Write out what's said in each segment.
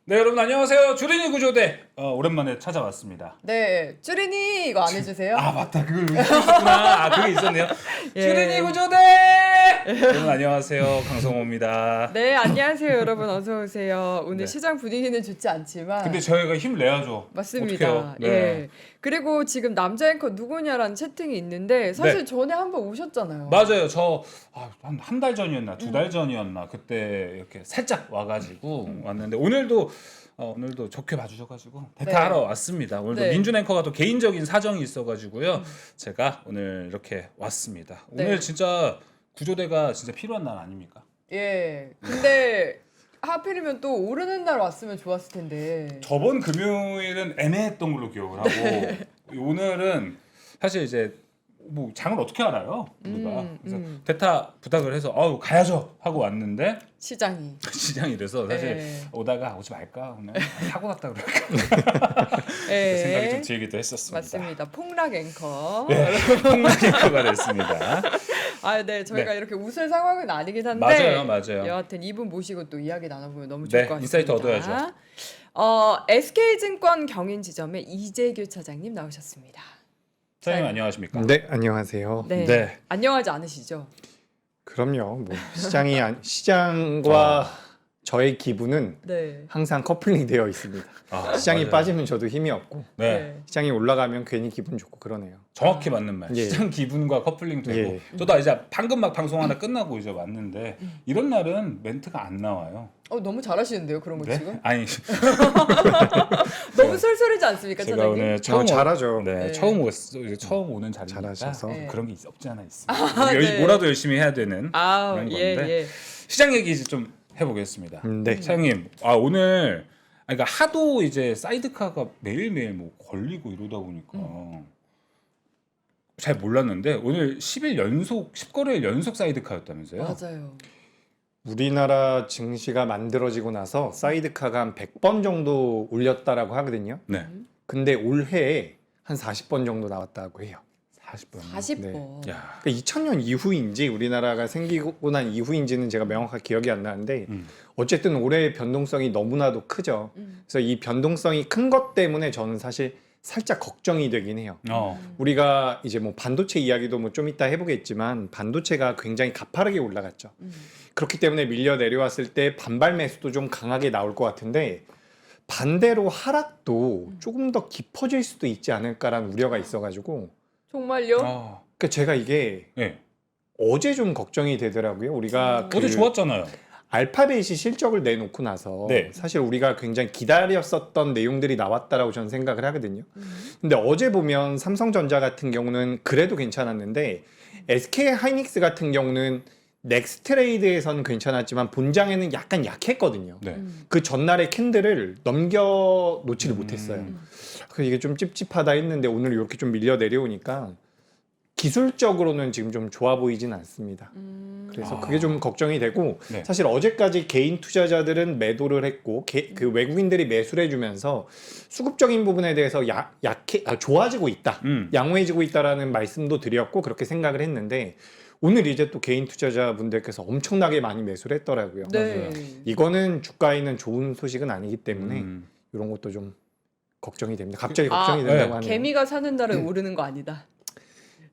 네, 여러분 안녕하세요. 주린이 구조대 오랜만에 찾아왔습니다. 네, 쭈린이 이거 안 해주세요? 아 맞다, 그걸 있었구나. 아 그게 있었네요. 예. 주린이 구조대. 여러분 안녕하세요, 강성호입니다. 네, 안녕하세요 여러분 어서 오세요. 오늘 네. 시장 분위기는 좋지 않지만 근데 저희가 힘 내야죠. 맞습니다. 어떡해요? 네. 예. 그리고 지금 남자 앵커 누구냐라는 채팅이 있는데 사실 네. 전에 한번 오셨잖아요. 맞아요. 저 한 달 전이었나, 두 달 전이었나 그때 이렇게 살짝 와가지고 왔는데 오늘도 좋게 봐주셔가지고 대타하러 왔습니다. 오늘도 네. 민준 앵커가 또 개인적인 사정이 있어가지고요. 제가 오늘 이렇게 왔습니다. 네. 오늘 진짜 구조대가 진짜 필요한 날 아닙니까? 예. 근데 하필이면 또 오르는 날 왔으면 좋았을 텐데. 저번 금요일은 애매했던 걸로 기억을 하고 네. 오늘은 사실 이제 뭐 장을 어떻게 알아요 우리가. 그래서 음. 대타 부탁을 해서 가야죠 하고 왔는데 시장이. 시장이 돼서 사실 네. 오다가 오지 말까 오늘 사고 났다 그럴까 예. 생각이 좀 들기도 했었습니다. 맞습니다. 폭락 앵커. 네, 폭락 앵커가 됐습니다. 아, 네, 저희가 네. 이렇게 웃을 상황은 아니긴 한데. 맞아요. 여하튼 이분 모시고 또 이야기 나눠보면 너무 좋을 네, 것 같습니다. 인사이트 얻어야죠. SK증권 경인지점의 이재규 차장님 나오셨습니다. 사장님 안녕하십니까? 네, 안녕하세요. 네. 네. 안녕하지 않으시죠? 그럼요. 뭐 시장과 저의 기분은 네. 항상 커플링 되어 있습니다. 시장이 맞아요. 빠지면 저도 힘이 없고 네. 시장이 올라가면 괜히 기분 좋고 그러네요. 정확히 맞는 말. 예. 시장 기분과 커플링 되고. 예. 저도 이제 방금 막 방송 하나 끝나고 이제 왔는데 이런 날은 멘트가 안 나와요. 너무 잘하시는데요, 그런 거 네? 지금? 아니 너무 쏠쏠이지 않습니까, 제가 차장님? 오늘 처음 잘하죠. 네, 네. 처음 오는 자리니까 잘하셔서. 네. 그런 게 없지 않아 있습니다. 네. 뭐라도 열심히 해야 되는 아, 그런 예, 건데. 예. 시장 얘기 이제 좀 해보겠습니다. 네. 사장님, 오늘 그러니까 하도 이제 사이드카가 매일매일 뭐 걸리고 이러다 보니까 잘 몰랐는데 오늘 10거래일 연속 사이드카였다면서요? 맞아요. 우리나라 증시가 만들어지고 나서 사이드카가 한 100번 정도 올렸다라고 하거든요. 네, 근데 올해에 한 40번 정도 나왔다고 해요. 40번. 40번. 야, 그러니까 2000년 이후인지 우리나라가 생기고 난 이후인지는 제가 명확하게 기억이 안 나는데 어쨌든 올해의 변동성이 너무나도 크죠. 그래서 이 변동성이 큰 것 때문에 저는 사실 살짝 걱정이 되긴 해요. 우리가 이제 뭐 반도체 이야기도 뭐 좀 이따 해보겠지만 반도체가 굉장히 가파르게 올라갔죠. 그렇기 때문에 밀려 내려왔을 때 반발 매수도 좀 강하게 나올 것 같은데 반대로 하락도 조금 더 깊어질 수도 있지 않을까라는 우려가 있어가지고 정말요? 그러니까 제가 이게 네. 어제 좀 걱정이 되더라고요. 우리가 어제 좋았잖아요. 알파벳이 실적을 내놓고 나서 네. 사실 우리가 굉장히 기다렸었던 내용들이 나왔다라고 저는 생각을 하거든요. 근데 어제 보면 삼성전자 같은 경우는 그래도 괜찮았는데 SK 하이닉스 같은 경우는 넥스트레이드에서는 괜찮았지만 본장에는 약간 약했거든요. 네. 그 전날의 캔들을 넘겨 놓지를 못했어요. 그래서 이게 좀 찝찝하다 했는데 오늘 이렇게 좀 밀려 내려오니까 기술적으로는 지금 좀 좋아 보이진 않습니다. 그래서 그게 좀 걱정이 되고 네. 사실 어제까지 개인 투자자들은 매도를 했고 그 외국인들이 매수를 해주면서 수급적인 부분에 대해서 좋아지고 있다, 양호해지고 있다라는 말씀도 드렸고 그렇게 생각을 했는데 오늘 이제 또 개인 투자자분들께서 엄청나게 많이 매수를 했더라고요. 네. 이거는 주가에는 좋은 소식은 아니기 때문에 이런 것도 좀 걱정이 됩니다. 갑자기 걱정이 된다고 하네요. 개미가 사는 날은 오르는 거 아니다.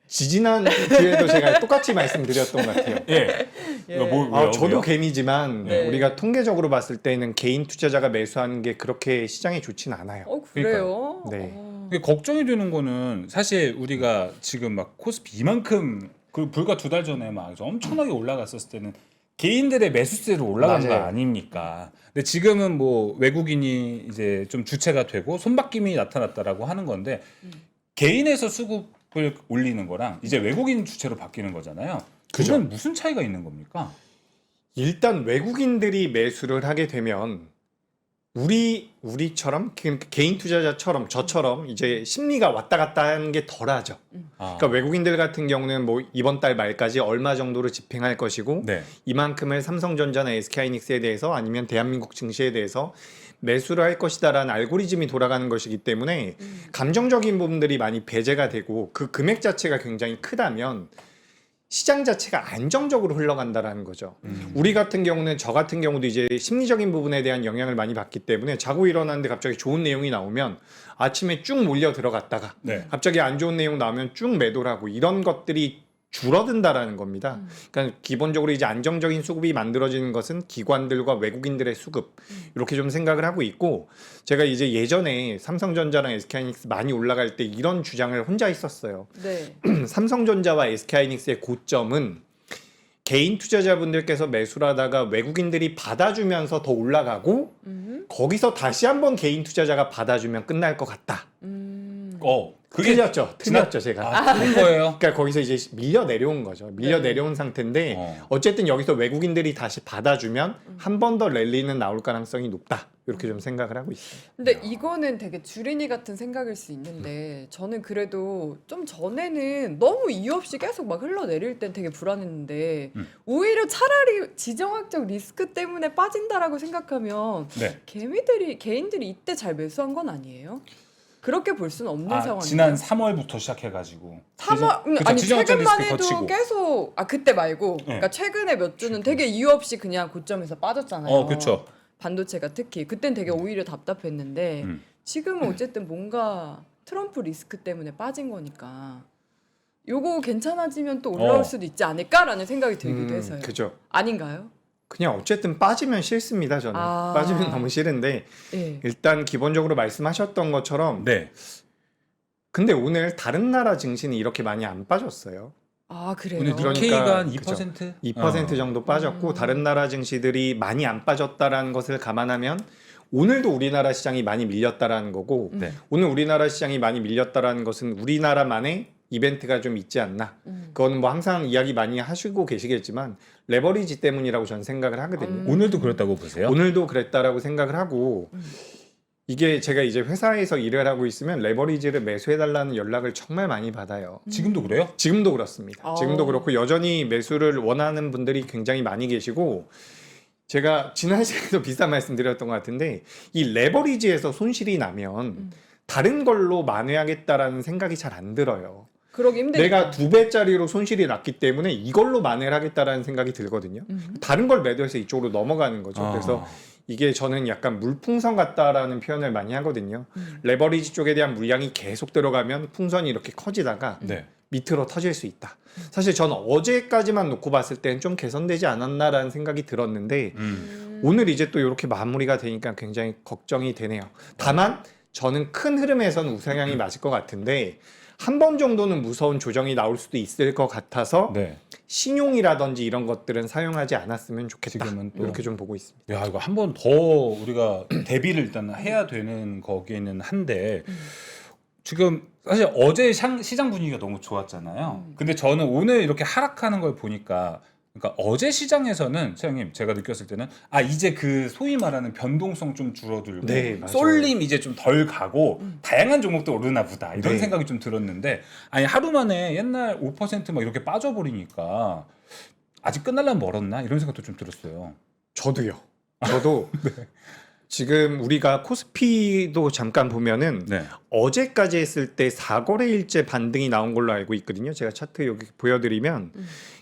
지지난 주에도 제가 똑같이 말씀드렸던 것 같아요. 예. 예. 왜요? 저도 개미지만 네. 우리가 통계적으로 봤을 때는 개인 투자자가 매수하는 게 그렇게 시장에 좋진 않아요. 그래요? 네. 이게 걱정이 되는 거는 사실 우리가 지금 막 코스피 이만큼 그 불과 두 달 전에 막 엄청나게 올라갔었을 때는 개인들의 매수세로 올라간 거 맞아요. 아닙니까? 근데 지금은 뭐 외국인이 이제 좀 주체가 되고 손바뀜이 나타났다라고 하는 건데 개인에서 수급을 올리는 거랑 이제 외국인 주체로 바뀌는 거잖아요. 그죠. 그건 무슨 차이가 있는 겁니까? 일단 외국인들이 매수를 하게 되면 우리처럼 개인 투자자처럼 저처럼 이제 심리가 왔다 갔다 하는 게 덜하죠. 그러니까 외국인들 같은 경우는 뭐 이번 달 말까지 얼마 정도로 집행할 것이고 네. 이만큼을 삼성전자나 SK하이닉스에 대해서 아니면 대한민국 증시에 대해서 매수를 할 것이다라는 알고리즘이 돌아가는 것이기 때문에 감정적인 부분들이 많이 배제가 되고 그 금액 자체가 굉장히 크다면 시장 자체가 안정적으로 흘러간다라는 거죠. 우리 같은 경우는 저 같은 경우도 이제 심리적인 부분에 대한 영향을 많이 받기 때문에 자고 일어났는데 갑자기 좋은 내용이 나오면 아침에 쭉 몰려 들어갔다가 네. 갑자기 안 좋은 내용 나오면 쭉 매도를 하고 이런 것들이 줄어든다라는 겁니다. 그러니까 기본적으로 이제 안정적인 수급이 만들어지는 것은 기관들과 외국인들의 수급 이렇게 좀 생각을 하고 있고 제가 이제 예전에 삼성전자랑 SK하이닉스 많이 올라갈 때 이런 주장을 혼자 있었어요. 네. 삼성전자와 SK하이닉스의 고점은 개인 투자자분들께서 매수를 하다가 외국인들이 받아주면서 더 올라가고 거기서 다시 한번 개인 투자자가 받아주면 끝날 것 같다. 그게 틀렸죠 제가. 틀린 거예요. 그러니까 거기서 이제 밀려 내려온 거죠. 밀려 내려온 상태인데 어쨌든 여기서 외국인들이 다시 받아주면 한 번 더 랠리는 나올 가능성이 높다. 이렇게 좀 생각을 하고 있습니다. 근데 이거는 되게 주린이 같은 생각일 수 있는데 저는 그래도 좀 전에는 너무 이유 없이 계속 막 흘러내릴 땐 되게 불안했는데 오히려 차라리 지정학적 리스크 때문에 빠진다라고 생각하면 네. 개인들이 이때 잘 매수한 건 아니에요? 그렇게 볼 수는 없는 상황이에요. 지난 3월부터 시작해가지고 3월 그쵸, 아니 지정학적 최근만 리스크 해도 거치고. 계속 그때 말고 그러니까 최근에 몇 주는 되게 이유 없이 그냥 고점에서 빠졌잖아요. 그렇죠. 반도체가 특히 그땐 되게 오히려 답답했는데 지금은 어쨌든 뭔가 트럼프 리스크 때문에 빠진 거니까 요거 괜찮아지면 또 올라올 수도 있지 않을까라는 생각이 들기도 해서요. 그죠. 아닌가요? 그냥 어쨌든 빠지면 싫습니다. 저는 빠지면 너무 싫은데 네. 일단 기본적으로 말씀하셨던 것처럼 네. 근데 오늘 다른 나라 증시는 이렇게 많이 안 빠졌어요. 아 그래요? 오늘 그러니까 K가 한 그죠. 2%? 2% 정도 빠졌고 다른 나라 증시들이 많이 안 빠졌다라는 것을 감안하면 오늘도 우리나라 시장이 많이 밀렸다라는 거고 네. 오늘 우리나라 시장이 많이 밀렸다라는 것은 우리나라만의 이벤트가 좀 있지 않나. 그건 뭐 항상 이야기 많이 하시고 계시겠지만 레버리지 때문이라고 저는 생각을 하거든요. 오늘도 그랬다고 보세요? 오늘도 그랬다라고 생각을 하고 이게 제가 이제 회사에서 일을 하고 있으면 레버리지를 매수해달라는 연락을 정말 많이 받아요. 지금도 그래요? 지금도 그렇습니다. 지금도 그렇고 여전히 매수를 원하는 분들이 굉장히 많이 계시고 제가 지난 시간에도 비슷한 말씀 드렸던 것 같은데 이 레버리지에서 손실이 나면 다른 걸로 만회하겠다라는 생각이 잘 안 들어요. 그러기 힘드니까. 내가 2배짜리로 손실이 났기 때문에 이걸로 만회를 하겠다라는 생각이 들거든요. 다른 걸 매도해서 이쪽으로 넘어가는 거죠. 그래서 이게 저는 약간 물풍선 같다라는 표현을 많이 하거든요. 레버리지 쪽에 대한 물량이 계속 들어가면 풍선이 이렇게 커지다가 네. 밑으로 터질 수 있다. 사실 저는 어제까지만 놓고 봤을 때는 좀 개선되지 않았나라는 생각이 들었는데 오늘 이제 또 이렇게 마무리가 되니까 굉장히 걱정이 되네요. 다만 저는 큰 흐름에서는 우상향이 맞을 것 같은데 한 번 정도는 무서운 조정이 나올 수도 있을 것 같아서 네. 신용이라든지 이런 것들은 사용하지 않았으면 좋겠다. 지금은 또- 이렇게 좀 보고 있습니다. 야, 이거 한 번 더 우리가 대비를 일단 해야 되는 거기는 한데 지금 사실 어제 시장 분위기가 너무 좋았잖아요. 근데 저는 오늘 이렇게 하락하는 걸 보니까 그러니까 어제 시장에서는 차장님 제가 느꼈을 때는 이제 그 소위 말하는 변동성 좀 줄어들고 네, 맞아요. 쏠림 이제 좀 덜 가고 다양한 종목도 오르나 보다 이런 네. 생각이 좀 들었는데 아니 하루 만에 옛날 5% 막 이렇게 빠져버리니까 아직 끝날려면 멀었나 이런 생각도 좀 들었어요. 저도요. 저도 지금 우리가 코스피도 잠깐 보면은 네. 어제까지 했을 때 4거래일째 반등이 나온 걸로 알고 있거든요. 제가 차트 여기 보여드리면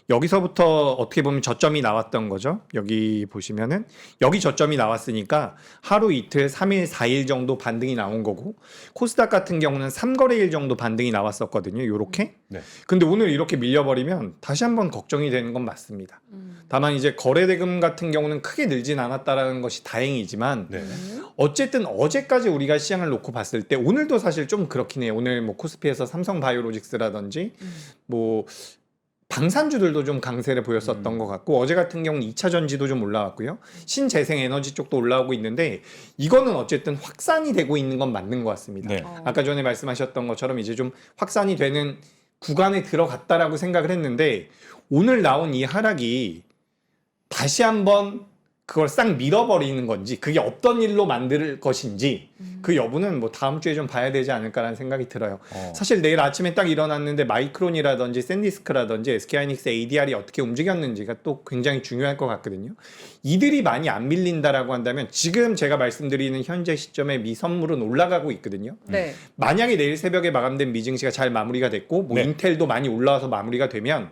여기서부터 어떻게 보면 저점이 나왔던 거죠. 여기 보시면은 여기 저점이 나왔으니까 하루 이틀 3일 4일 정도 반등이 나온 거고 코스닥 같은 경우는 3거래일 정도 반등이 나왔었거든요. 요렇게. 네. 근데 오늘 이렇게 밀려버리면 다시 한번 걱정이 되는 건 맞습니다. 다만 이제 거래대금 같은 경우는 크게 늘진 않았다라는 것이 다행이지만 네. 어쨌든 어제까지 우리가 시장을 놓고 봤을 때 오늘도 사실 좀 그렇긴 해요. 오늘 뭐 코스피에서 삼성바이오로직스라든지 뭐 방산주들도 좀 강세를 보였었던 것 같고 어제 같은 경우는 2차 전지도 좀 올라왔고요. 신재생에너지 쪽도 올라오고 있는데 이거는 어쨌든 확산이 되고 있는 건 맞는 것 같습니다. 네. 아까 전에 말씀하셨던 것처럼 이제 좀 확산이 되는 구간에 들어갔다라고 생각을 했는데 오늘 나온 이 하락이 다시 한번 그걸 싹 밀어버리는 건지 그게 없던 일로 만들 것인지 그 여부는 뭐 다음 주에 좀 봐야 되지 않을까라는 생각이 들어요. 사실 내일 아침에 딱 일어났는데 마이크론이라든지 샌디스크라든지 SK하이닉스 ADR이 어떻게 움직였는지가 또 굉장히 중요할 것 같거든요. 이들이 많이 안 밀린다라고 한다면 지금 제가 말씀드리는 현재 시점에 미 선물은 올라가고 있거든요. 네. 만약에 내일 새벽에 마감된 미증시가 잘 마무리가 됐고 뭐 네. 인텔도 많이 올라와서 마무리가 되면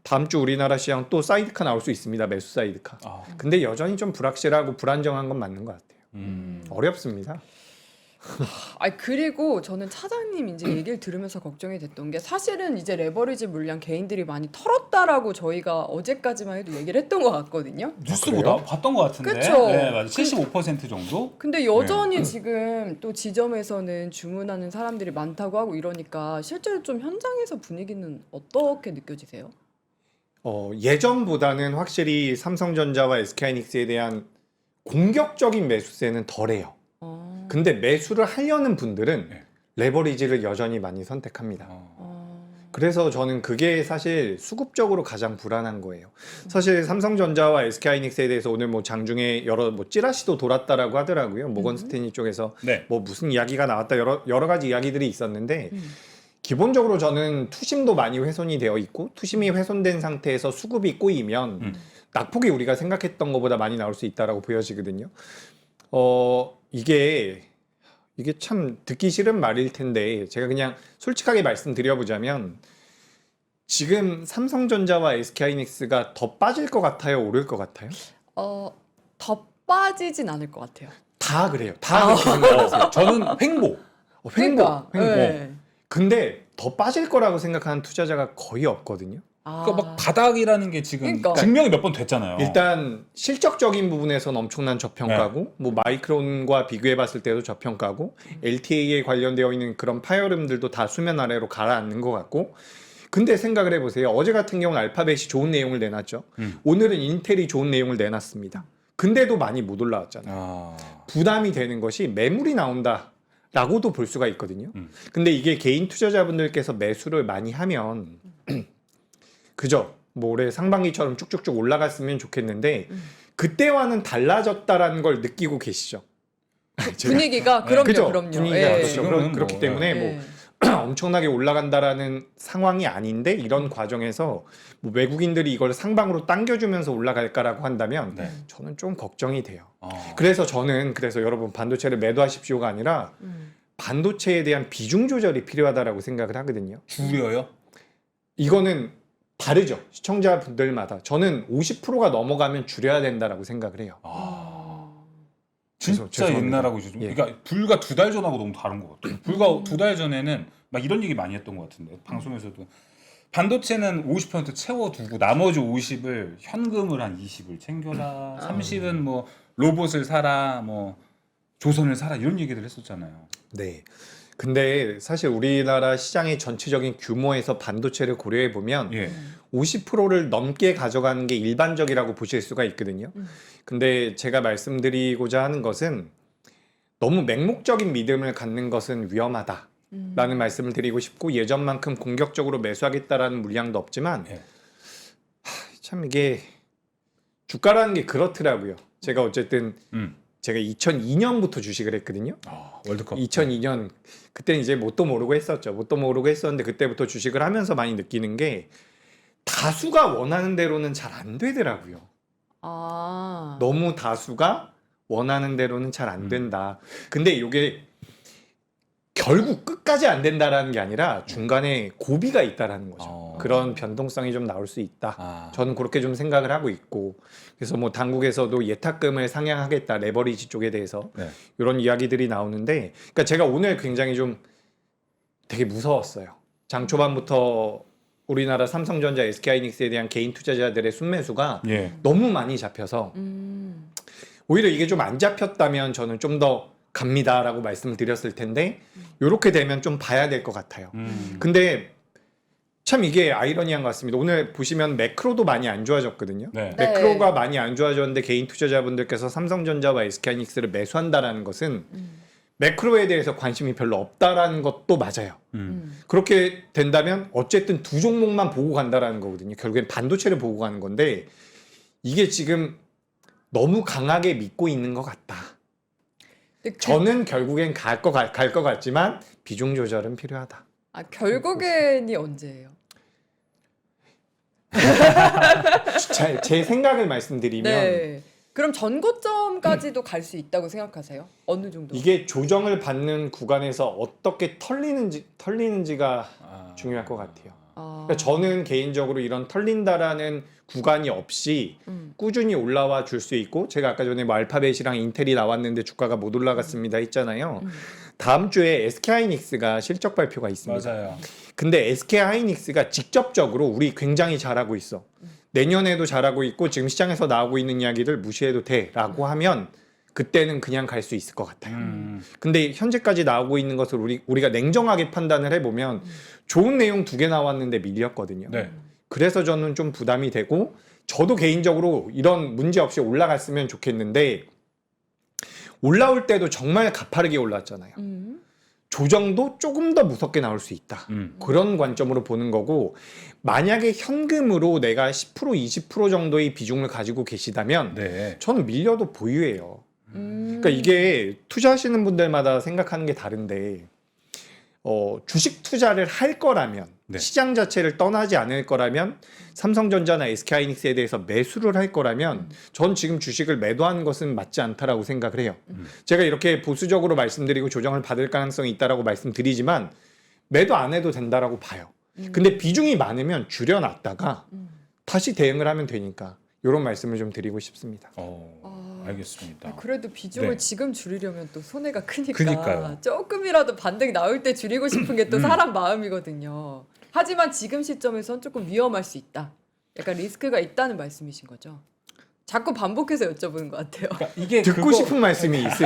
다음 주 우리나라 시장 또 사이드카 나올 수 있습니다. 매수 사이드카. 아, 근데 여전히 좀 불확실하고 불안정한 건 맞는 것 같아요. 어렵습니다. 그리고 저는 차장님 이제 얘기를 들으면서 걱정이 됐던 게 사실은 이제 레버리지 물량 개인들이 많이 털었다라고 저희가 어제까지만 해도 얘기를 했던 것 같거든요. 뉴스보다 봤던 것 같은데. 그쵸? 네, 맞아. 75% 정도. 근데 여전히 지금 또 지점에서는 주문하는 사람들이 많다고 하고 이러니까 실제로 좀 현장에서 분위기는 어떻게 느껴지세요? 예전보다는 확실히 삼성전자와 SK하이닉스에 대한 공격적인 매수세는 덜해요. 근데 매수를 하려는 분들은 네. 레버리지를 여전히 많이 선택합니다. 어. 그래서 저는 그게 사실 수급적으로 가장 불안한 거예요. 사실 삼성전자와 SK하이닉스에 대해서 오늘 뭐 장중에 여러 뭐 찌라시도 돌았다라고 하더라고요. 모건 스탠리 쪽에서 네. 뭐 무슨 이야기가 나왔다 여러 가지 이야기들이 있었는데 기본적으로 저는 투심도 많이 훼손이 되어 있고 투심이 훼손된 상태에서 수급이 꼬이면 낙폭이 우리가 생각했던 것보다 많이 나올 수 있다라고 보여지거든요. 이게 참 듣기 싫은 말일 텐데 제가 그냥 솔직하게 말씀드려보자면 지금 삼성전자와 SK하이닉스가 더 빠질 것 같아요? 오를 것 같아요? 더 빠지진 않을 것 같아요. 다 그래요. 다 그렇게 생각하세요. 저는 횡보. 횡보. 네. 근데 더 빠질 거라고 생각하는 투자자가 거의 없거든요. 그러니까 막 바닥이라는 게 지금 그러니까. 증명이 몇 번 됐잖아요. 일단 실적적인 부분에서는 엄청난 저평가고 뭐 마이크론과 비교해 봤을 때도 저평가고 LTA에 관련되어 있는 그런 파열음들도 다 수면 아래로 가라앉는 것 같고 근데 생각을 해보세요. 어제 같은 경우는 알파벳이 좋은 내용을 내놨죠. 오늘은 인텔이 좋은 내용을 내놨습니다. 근데도 많이 못 올라왔잖아요. 부담이 되는 것이 매물이 나온다 라고도 볼 수가 있거든요. 근데 이게 개인 투자자분들께서 매수를 많이 하면 그죠? 뭐 올해 상반기처럼 쭉쭉쭉 올라갔으면 좋겠는데 그때와는 달라졌다라는 걸 느끼고 계시죠? 분위기가 그럼요, 그죠? 그럼요. 분위기가 예. 그렇죠. 지금은 그렇기 뭐, 때문에 예. 뭐 엄청나게 올라간다라는 상황이 아닌데 이런 과정에서 뭐 외국인들이 이걸 상방으로 당겨주면서 올라갈까라고 한다면 네. 저는 좀 걱정이 돼요. 어. 그래서 여러분 반도체를 매도하십시오가 아니라 반도체에 대한 비중 조절이 필요하다라고 생각을 하거든요. 줄여요? 이거는 다르죠. 시청자분들마다. 저는 50%가 넘어가면 줄여야 된다라고 생각을 해요. 진짜 죄송합니다. 옛날하고 요즘 예. 그러니까 불과 2달 전하고 너무 다른 것 같아요. 불과 2달 전에는 막 이런 얘기 많이 했던 것 같은데 방송에서도 반도체는 50% 채워두고 나머지 50을 현금을 한 20을 챙겨라, 30은 뭐 로봇을 사라, 뭐 조선을 사라 이런 얘기들 했었잖아요. 네. 근데 사실 우리나라 시장의 전체적인 규모에서 반도체를 고려해 보면 예. 50%를 넘게 가져가는 게 일반적이라고 보실 수가 있거든요. 근데 제가 말씀드리고자 하는 것은 너무 맹목적인 믿음을 갖는 것은 위험하다라는 말씀을 드리고 싶고 예전만큼 공격적으로 매수하겠다라는 물량도 없지만 예. 참 이게 주가라는 게 그렇더라고요. 제가 어쨌든 제가 2002년부터 주식을 했거든요. 월드컵. 2002년 그때는 이제 뭣도 모르고 했었죠. 뭣도 모르고 했었는데 그때부터 주식을 하면서 많이 느끼는 게 다수가 원하는 대로는 잘 안 되더라고요. 너무 다수가 원하는 대로는 잘 안 된다. 근데 이게 결국 끝까지 안 된다라는 게 아니라 중간에 고비가 있다라는 거죠. 그런 변동성이 좀 나올 수 있다. 저는 그렇게 좀 생각을 하고 있고 그래서 뭐 당국에서도 예탁금을 상향하겠다 레버리지 쪽에 대해서 네. 이런 이야기들이 나오는데 그러니까 제가 오늘 굉장히 좀 되게 무서웠어요. 장 초반부터 우리나라 삼성전자, SK하이닉스에 대한 개인 투자자들의 순매수가 예. 너무 많이 잡혀서 오히려 이게 좀 안 잡혔다면 저는 좀 더 갑니다라고 말씀을 드렸을 텐데 이렇게 되면 좀 봐야 될 것 같아요. 근데 참 이게 아이러니한 것 같습니다. 오늘 보시면 매크로도 많이 안 좋아졌거든요. 네. 네. 매크로가 많이 안 좋아졌는데 개인 투자자분들께서 삼성전자와 SK하이닉스를 매수한다라는 것은 매크로에 대해서 관심이 별로 없다라는 것도 맞아요. 그렇게 된다면 어쨌든 두 종목만 보고 간다라는 거거든요. 결국엔 반도체를 보고 가는 건데 이게 지금 너무 강하게 믿고 있는 것 같다. 저는 결국엔 갈 것 같지만 비중 조절은 필요하다. 결국엔이 언제예요? 제 생각을 말씀드리면 네. 그럼 전고점까지도 갈 수 있다고 생각하세요? 어느 정도? 이게 조정을 받는 구간에서 어떻게 털리는지가 중요할 것 같아요. 그러니까 저는 개인적으로 이런 털린다라는 구간이 없이 꾸준히 올라와 줄 수 있고, 제가 아까 전에 뭐 알파벳이랑 인텔이 나왔는데 주가가 못 올라갔습니다 했잖아요. 다음 주에 SK하이닉스가 실적 발표가 있습니다. 맞아요. 근데 SK하이닉스가 직접적으로 우리 굉장히 잘하고 있어, 내년에도 잘하고 있고 지금 시장에서 나오고 있는 이야기를 무시해도 돼라고 하면 그때는 그냥 갈 수 있을 것 같아요. 근데 현재까지 나오고 있는 것을 우리가 냉정하게 판단을 해보면 좋은 내용 2개 나왔는데 밀렸거든요. 네. 그래서 저는 좀 부담이 되고, 저도 개인적으로 이런 문제 없이 올라갔으면 좋겠는데 올라올 때도 정말 가파르게 올랐잖아요. 조정도 조금 더 무섭게 나올 수 있다. 그런 관점으로 보는 거고, 만약에 현금으로 내가 10% 20% 정도의 비중을 가지고 계시다면 네. 저는 밀려도 보유해요. 그러니까 이게 투자하시는 분들마다 생각하는 게 다른데, 주식 투자를 할 거라면, 네. 시장 자체를 떠나지 않을 거라면, 삼성전자나 SK하이닉스에 대해서 매수를 할 거라면 전 지금 주식을 매도하는 것은 맞지 않다라고 생각을 해요. 제가 이렇게 보수적으로 말씀드리고 조정을 받을 가능성이 있다라고 말씀드리지만 매도 안 해도 된다라고 봐요. 근데 비중이 많으면 줄여놨다가 다시 대응을 하면 되니까, 이런 말씀을 좀 드리고 싶습니다. 알겠습니다. 그래도 비중을 네. 지금 줄이려면 또 손해가 크니까 그니까요. 조금이라도 반등이 나올 때 줄이고 싶은 게 또 사람 마음이거든요. 하지만 지금 시점에선 조금 위험할 수 있다. 약간 리스크가 있다는 말씀이신 거죠. 자꾸 반복해서 여쭤보는 것 같아요. 그러니까 이게 듣고 싶은 말씀이 있으시죠?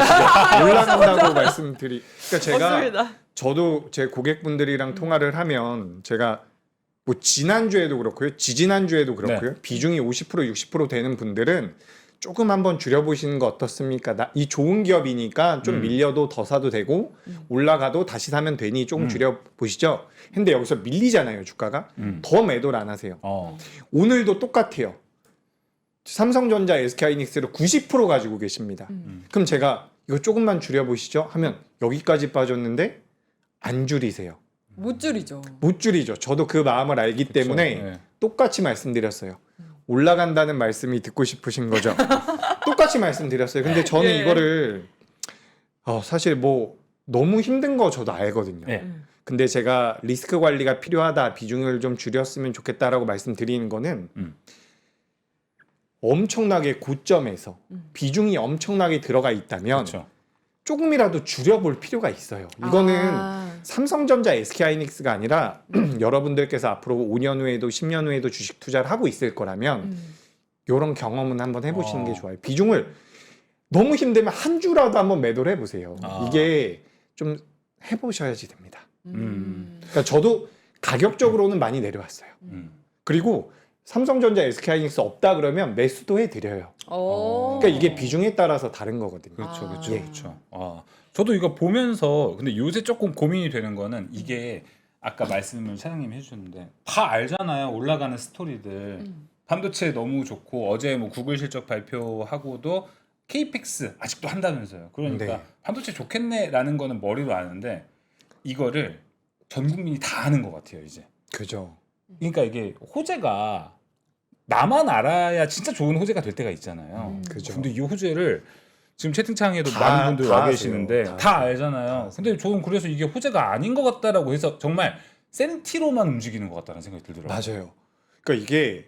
올라간다고 말씀드리. 그러니까 제가 맞습니다. 저도 제 고객분들이랑 통화를 하면 제가 뭐 지난주에도 그렇고요, 지지난주에도 그렇고요, 비중이 50% 60% 되는 분들은 조금 한번 줄여보시는 거 어떻습니까? 이 좋은 기업이니까 좀 밀려도 더 사도 되고 올라가도 다시 사면 되니 조금 줄여보시죠. 근데 여기서 밀리잖아요, 주가가. 더 매도를 안 하세요. 오늘도 똑같아요. 삼성전자, SK하이닉스를 90% 가지고 계십니다. 그럼 제가 이거 조금만 줄여보시죠 하면 여기까지 빠졌는데 안 줄이세요. 못 줄이죠. 못 줄이죠. 저도 그 마음을 알기 때문에 네. 똑같이 말씀드렸어요. 올라간다는 말씀이 듣고 싶으신 거죠. 똑같이 말씀드렸어요. 근데 저는 예. 이거를 사실 뭐 너무 힘든 거 저도 알거든요. 네. 근데 제가 리스크 관리가 필요하다, 비중을 좀 줄였으면 좋겠다라고 말씀드리는 거는 엄청나게 고점에서 비중이 엄청나게 들어가 있다면 그렇죠. 조금이라도 줄여볼 필요가 있어요. 이거는 삼성전자, SK하이닉스가 아니라 여러분들께서 앞으로 5년 후에도 10년 후에도 주식 투자를 하고 있을 거라면 이런 경험은 한번 해보시는 게 좋아요. 비중을 너무 힘들면 한 주라도 한번 매도를 해보세요. 이게 좀 해보셔야지 됩니다. 그러니까 저도 가격적으로는 많이 내려왔어요. 그리고 삼성전자, SK하이닉스 없다 그러면 매수도 해드려요. 그러니까 이게 비중에 따라서 다른 거거든요. 그렇죠, 그렇죠, 예. 그렇죠. 저도 이거 보면서 근데 요새 조금 고민이 되는 거는 이게 아까 말씀을 사장님이 해주셨는데 다 알잖아요. 올라가는 스토리들. 반도체 너무 좋고 어제 뭐 구글 실적 발표하고도 케이펙스 아직도 한다면서요. 그러니까 네. 반도체 좋겠네라는 거는 머리로 아는데 이거를 전 국민이 다 아는 것 같아요 이제. 그죠. 그러니까 이게 호재가 나만 알아야 진짜 좋은 호재가 될 때가 있잖아요. 그죠. 근데 이 호재를 지금 채팅창에도 다- 많은 분들 다 와 아세요. 계시는데 다 다 알잖아요. 근데 저는 그래서 이게 호재가 아닌 것 같다라고 해서 정말 센티로만 움직이는 것 같다는 생각이 들더라고요. 맞아요. 그러니까 이게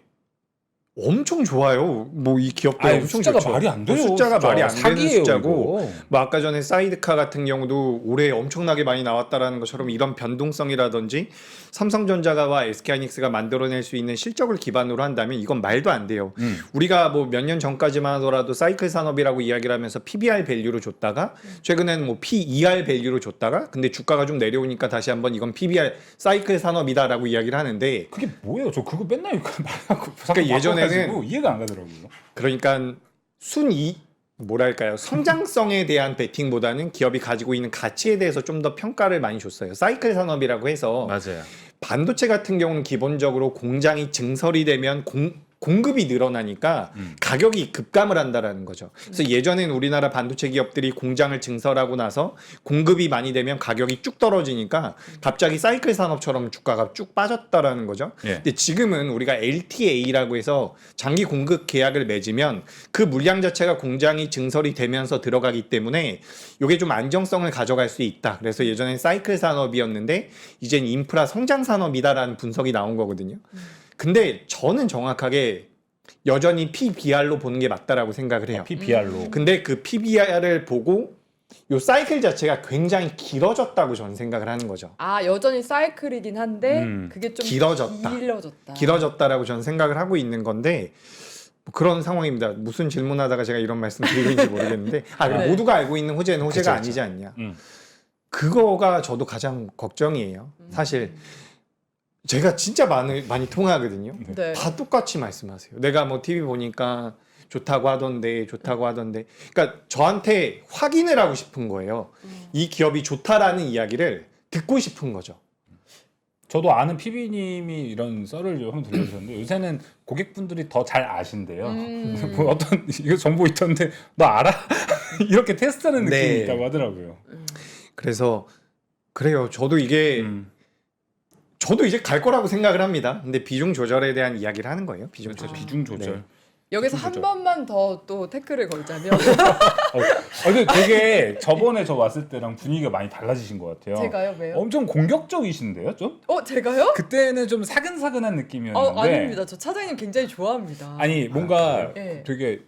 엄청 좋아요. 뭐 이 기업들 아니, 엄청 숫자가 좋죠. 말이 안 돼요. 숫자가 숫자. 말이 안 되는 사기예요, 숫자고. 이거. 뭐 아까 전에 사이드카 같은 경우도 올해 엄청나게 많이 나왔다라는 것처럼 이런 변동성이라든지 삼성전자와 SK하이닉스가 만들어낼 수 있는 실적을 기반으로 한다면 이건 말도 안 돼요. 우리가 뭐 몇 년 전까지만 하더라도 사이클 산업이라고 이야기를 하면서 PBR 밸류로 줬다가 최근에는 뭐 PER 밸류로 줬다가 근데 주가가 좀 내려오니까 다시 한번 이건 PBR 사이클 산업이다라고 이야기를 하는데 그게 뭐예요? 저 그거 맨날 말하고 그러니까 예전에는 바꿔가지고 이해가 안 가더라고요. 그러니까 뭐랄까요, 성장성에 대한 베팅보다는 기업이 가지고 있는 가치에 대해서 좀 더 평가를 많이 줬어요. 사이클 산업이라고 해서 맞아요. 반도체 같은 경우는 기본적으로 공장이 증설이 되면 공급이 늘어나니까 가격이 급감을 한다라는 거죠. 그래서 예전엔 우리나라 반도체 기업들이 공장을 증설하고 나서 공급이 많이 되면 가격이 쭉 떨어지니까 갑자기 사이클 산업처럼 주가가 쭉 빠졌다라는 거죠. 예. 근데 지금은 우리가 LTA라고 해서 장기 공급 계약을 맺으면 그 물량 자체가 공장이 증설이 되면서 들어가기 때문에 이게 좀 안정성을 가져갈 수 있다. 그래서 예전엔 사이클 산업이었는데 이젠 인프라 성장 산업이다라는 분석이 나온 거거든요. 근데 저는 정확하게 여전히 PBR로 보는 게 맞다라고 생각을 해요. PBR로. 근데 그 PBR을 보고 요 사이클 자체가 굉장히 길어졌다고 저는 생각을 하는 거죠. 아 여전히 사이클이긴 한데 그게 좀 길어졌다. 길어졌다라고 저는 생각을 하고 있는 건데 뭐 그런 상황입니다. 무슨 질문하다가 제가 이런 말씀 드리는지 모르겠는데 네. 모두가 알고 있는 호재는 호재가 그쵸. 아니지 않냐. 그거가 저도 가장 걱정이에요. 사실 제가 진짜 많이 통화하거든요. 네. 다 똑같이 말씀하세요. 내가 뭐 TV 보니까 좋다고 하던데. 그러니까 저한테 확인을 하고 싶은 거예요. 이 기업이 좋다라는 이야기를 듣고 싶은 거죠. 저도 아는 PB님이 이런 썰을 한번 들려주셨는데 요새는 고객분들이 더 잘 아신대요. 뭐 어떤 이거 정보 있던데 너 알아? 이렇게 테스트하는 느낌이 네. 있다고 하더라고요. 그래서 그래요. 저도 이게 저도 이제 갈 거라고 생각을 합니다. 근데 비중 조절에 대한 이야기를 하는 거예요. 비중 그렇죠. 조절. 비중 조절. 네. 여기서 한 그죠. 번만 더 또 태클을 걸자면 근데 되게 저번에 저 왔을 때랑 분위기가 많이 달라지신 것 같아요. 제가요 왜요? 엄청 공격적이신데요, 좀? 제가요? 그때는 좀 사근사근한 느낌이었는데. 아닙니다. 저 차장님 굉장히 좋아합니다. 아니 뭔가 네. 되게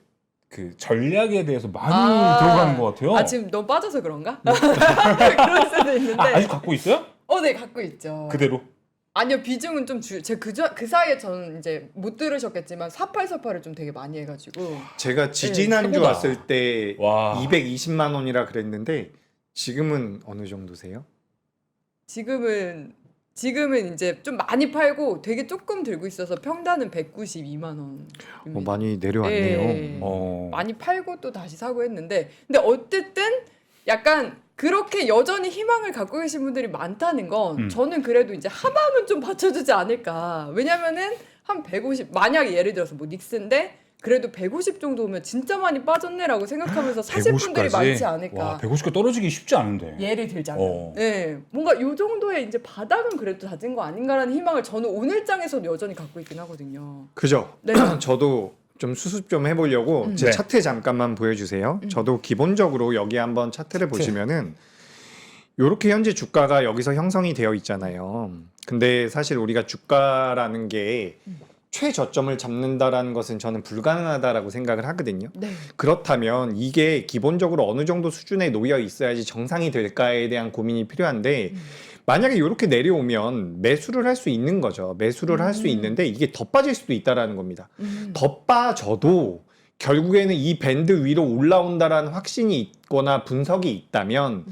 그 전략에 대해서 많이 아. 들어가는 것 같아요. 지금 너무 빠져서 그런가? 그럴 수도 있는데. 아직 갖고 있어요? 네 갖고 있죠. 그대로? 아니요 비중은 좀 제가 그 사이에 저는 이제 못 들으셨겠지만 4848을 좀 되게 많이 해가지고 제가 지지난주 최고다. 왔을 때 와. 220만 원이라 그랬는데 지금은 어느 정도세요? 지금은 이제 좀 많이 팔고 되게 조금 들고 있어서 평단은 192만 원. 많이 내려왔네요. 네. 어. 많이 팔고 또 다시 사고 했는데 근데 어쨌든 약간 그렇게 여전히 희망을 갖고 계신 분들이 많다는 건 저는 그래도 이제 하방은 좀 받쳐주지 않을까. 왜냐면은 한 150 만약에 예를 들어서 뭐 닉스인데 그래도 150 정도 오면 진짜 많이 빠졌네라고 생각하면서 사실 분들이 150까지? 많지 않을까. 와, 150가 떨어지기 쉽지 않은데. 예를 들자면, 어. 네, 뭔가 요 정도의 이제 바닥은 그래도 다진 거 아닌가라는 희망을 저는 오늘장에서도 여전히 갖고 있긴 하거든요. 그죠? 네. 저도 좀 수습 좀 해보려고 제 네. 차트 잠깐만 보여주세요. 저도 기본적으로 여기 한번 차트를 보시면은 요렇게 현재 주가가 여기서 형성이 되어 있잖아요. 근데 사실 우리가 주가라는 게 최저점을 잡는다라는 것은 저는 불가능하다라고 생각을 하거든요. 네. 그렇다면 이게 기본적으로 어느 정도 수준에 놓여 있어야지 정상이 될까에 대한 고민이 필요한데 만약에 이렇게 내려오면 매수를 할 수 있는 거죠. 매수를 할 수 있는데 이게 더 빠질 수도 있다라는 겁니다. 더 빠져도 결국에는 이 밴드 위로 올라온다라는 확신이 있거나 분석이 있다면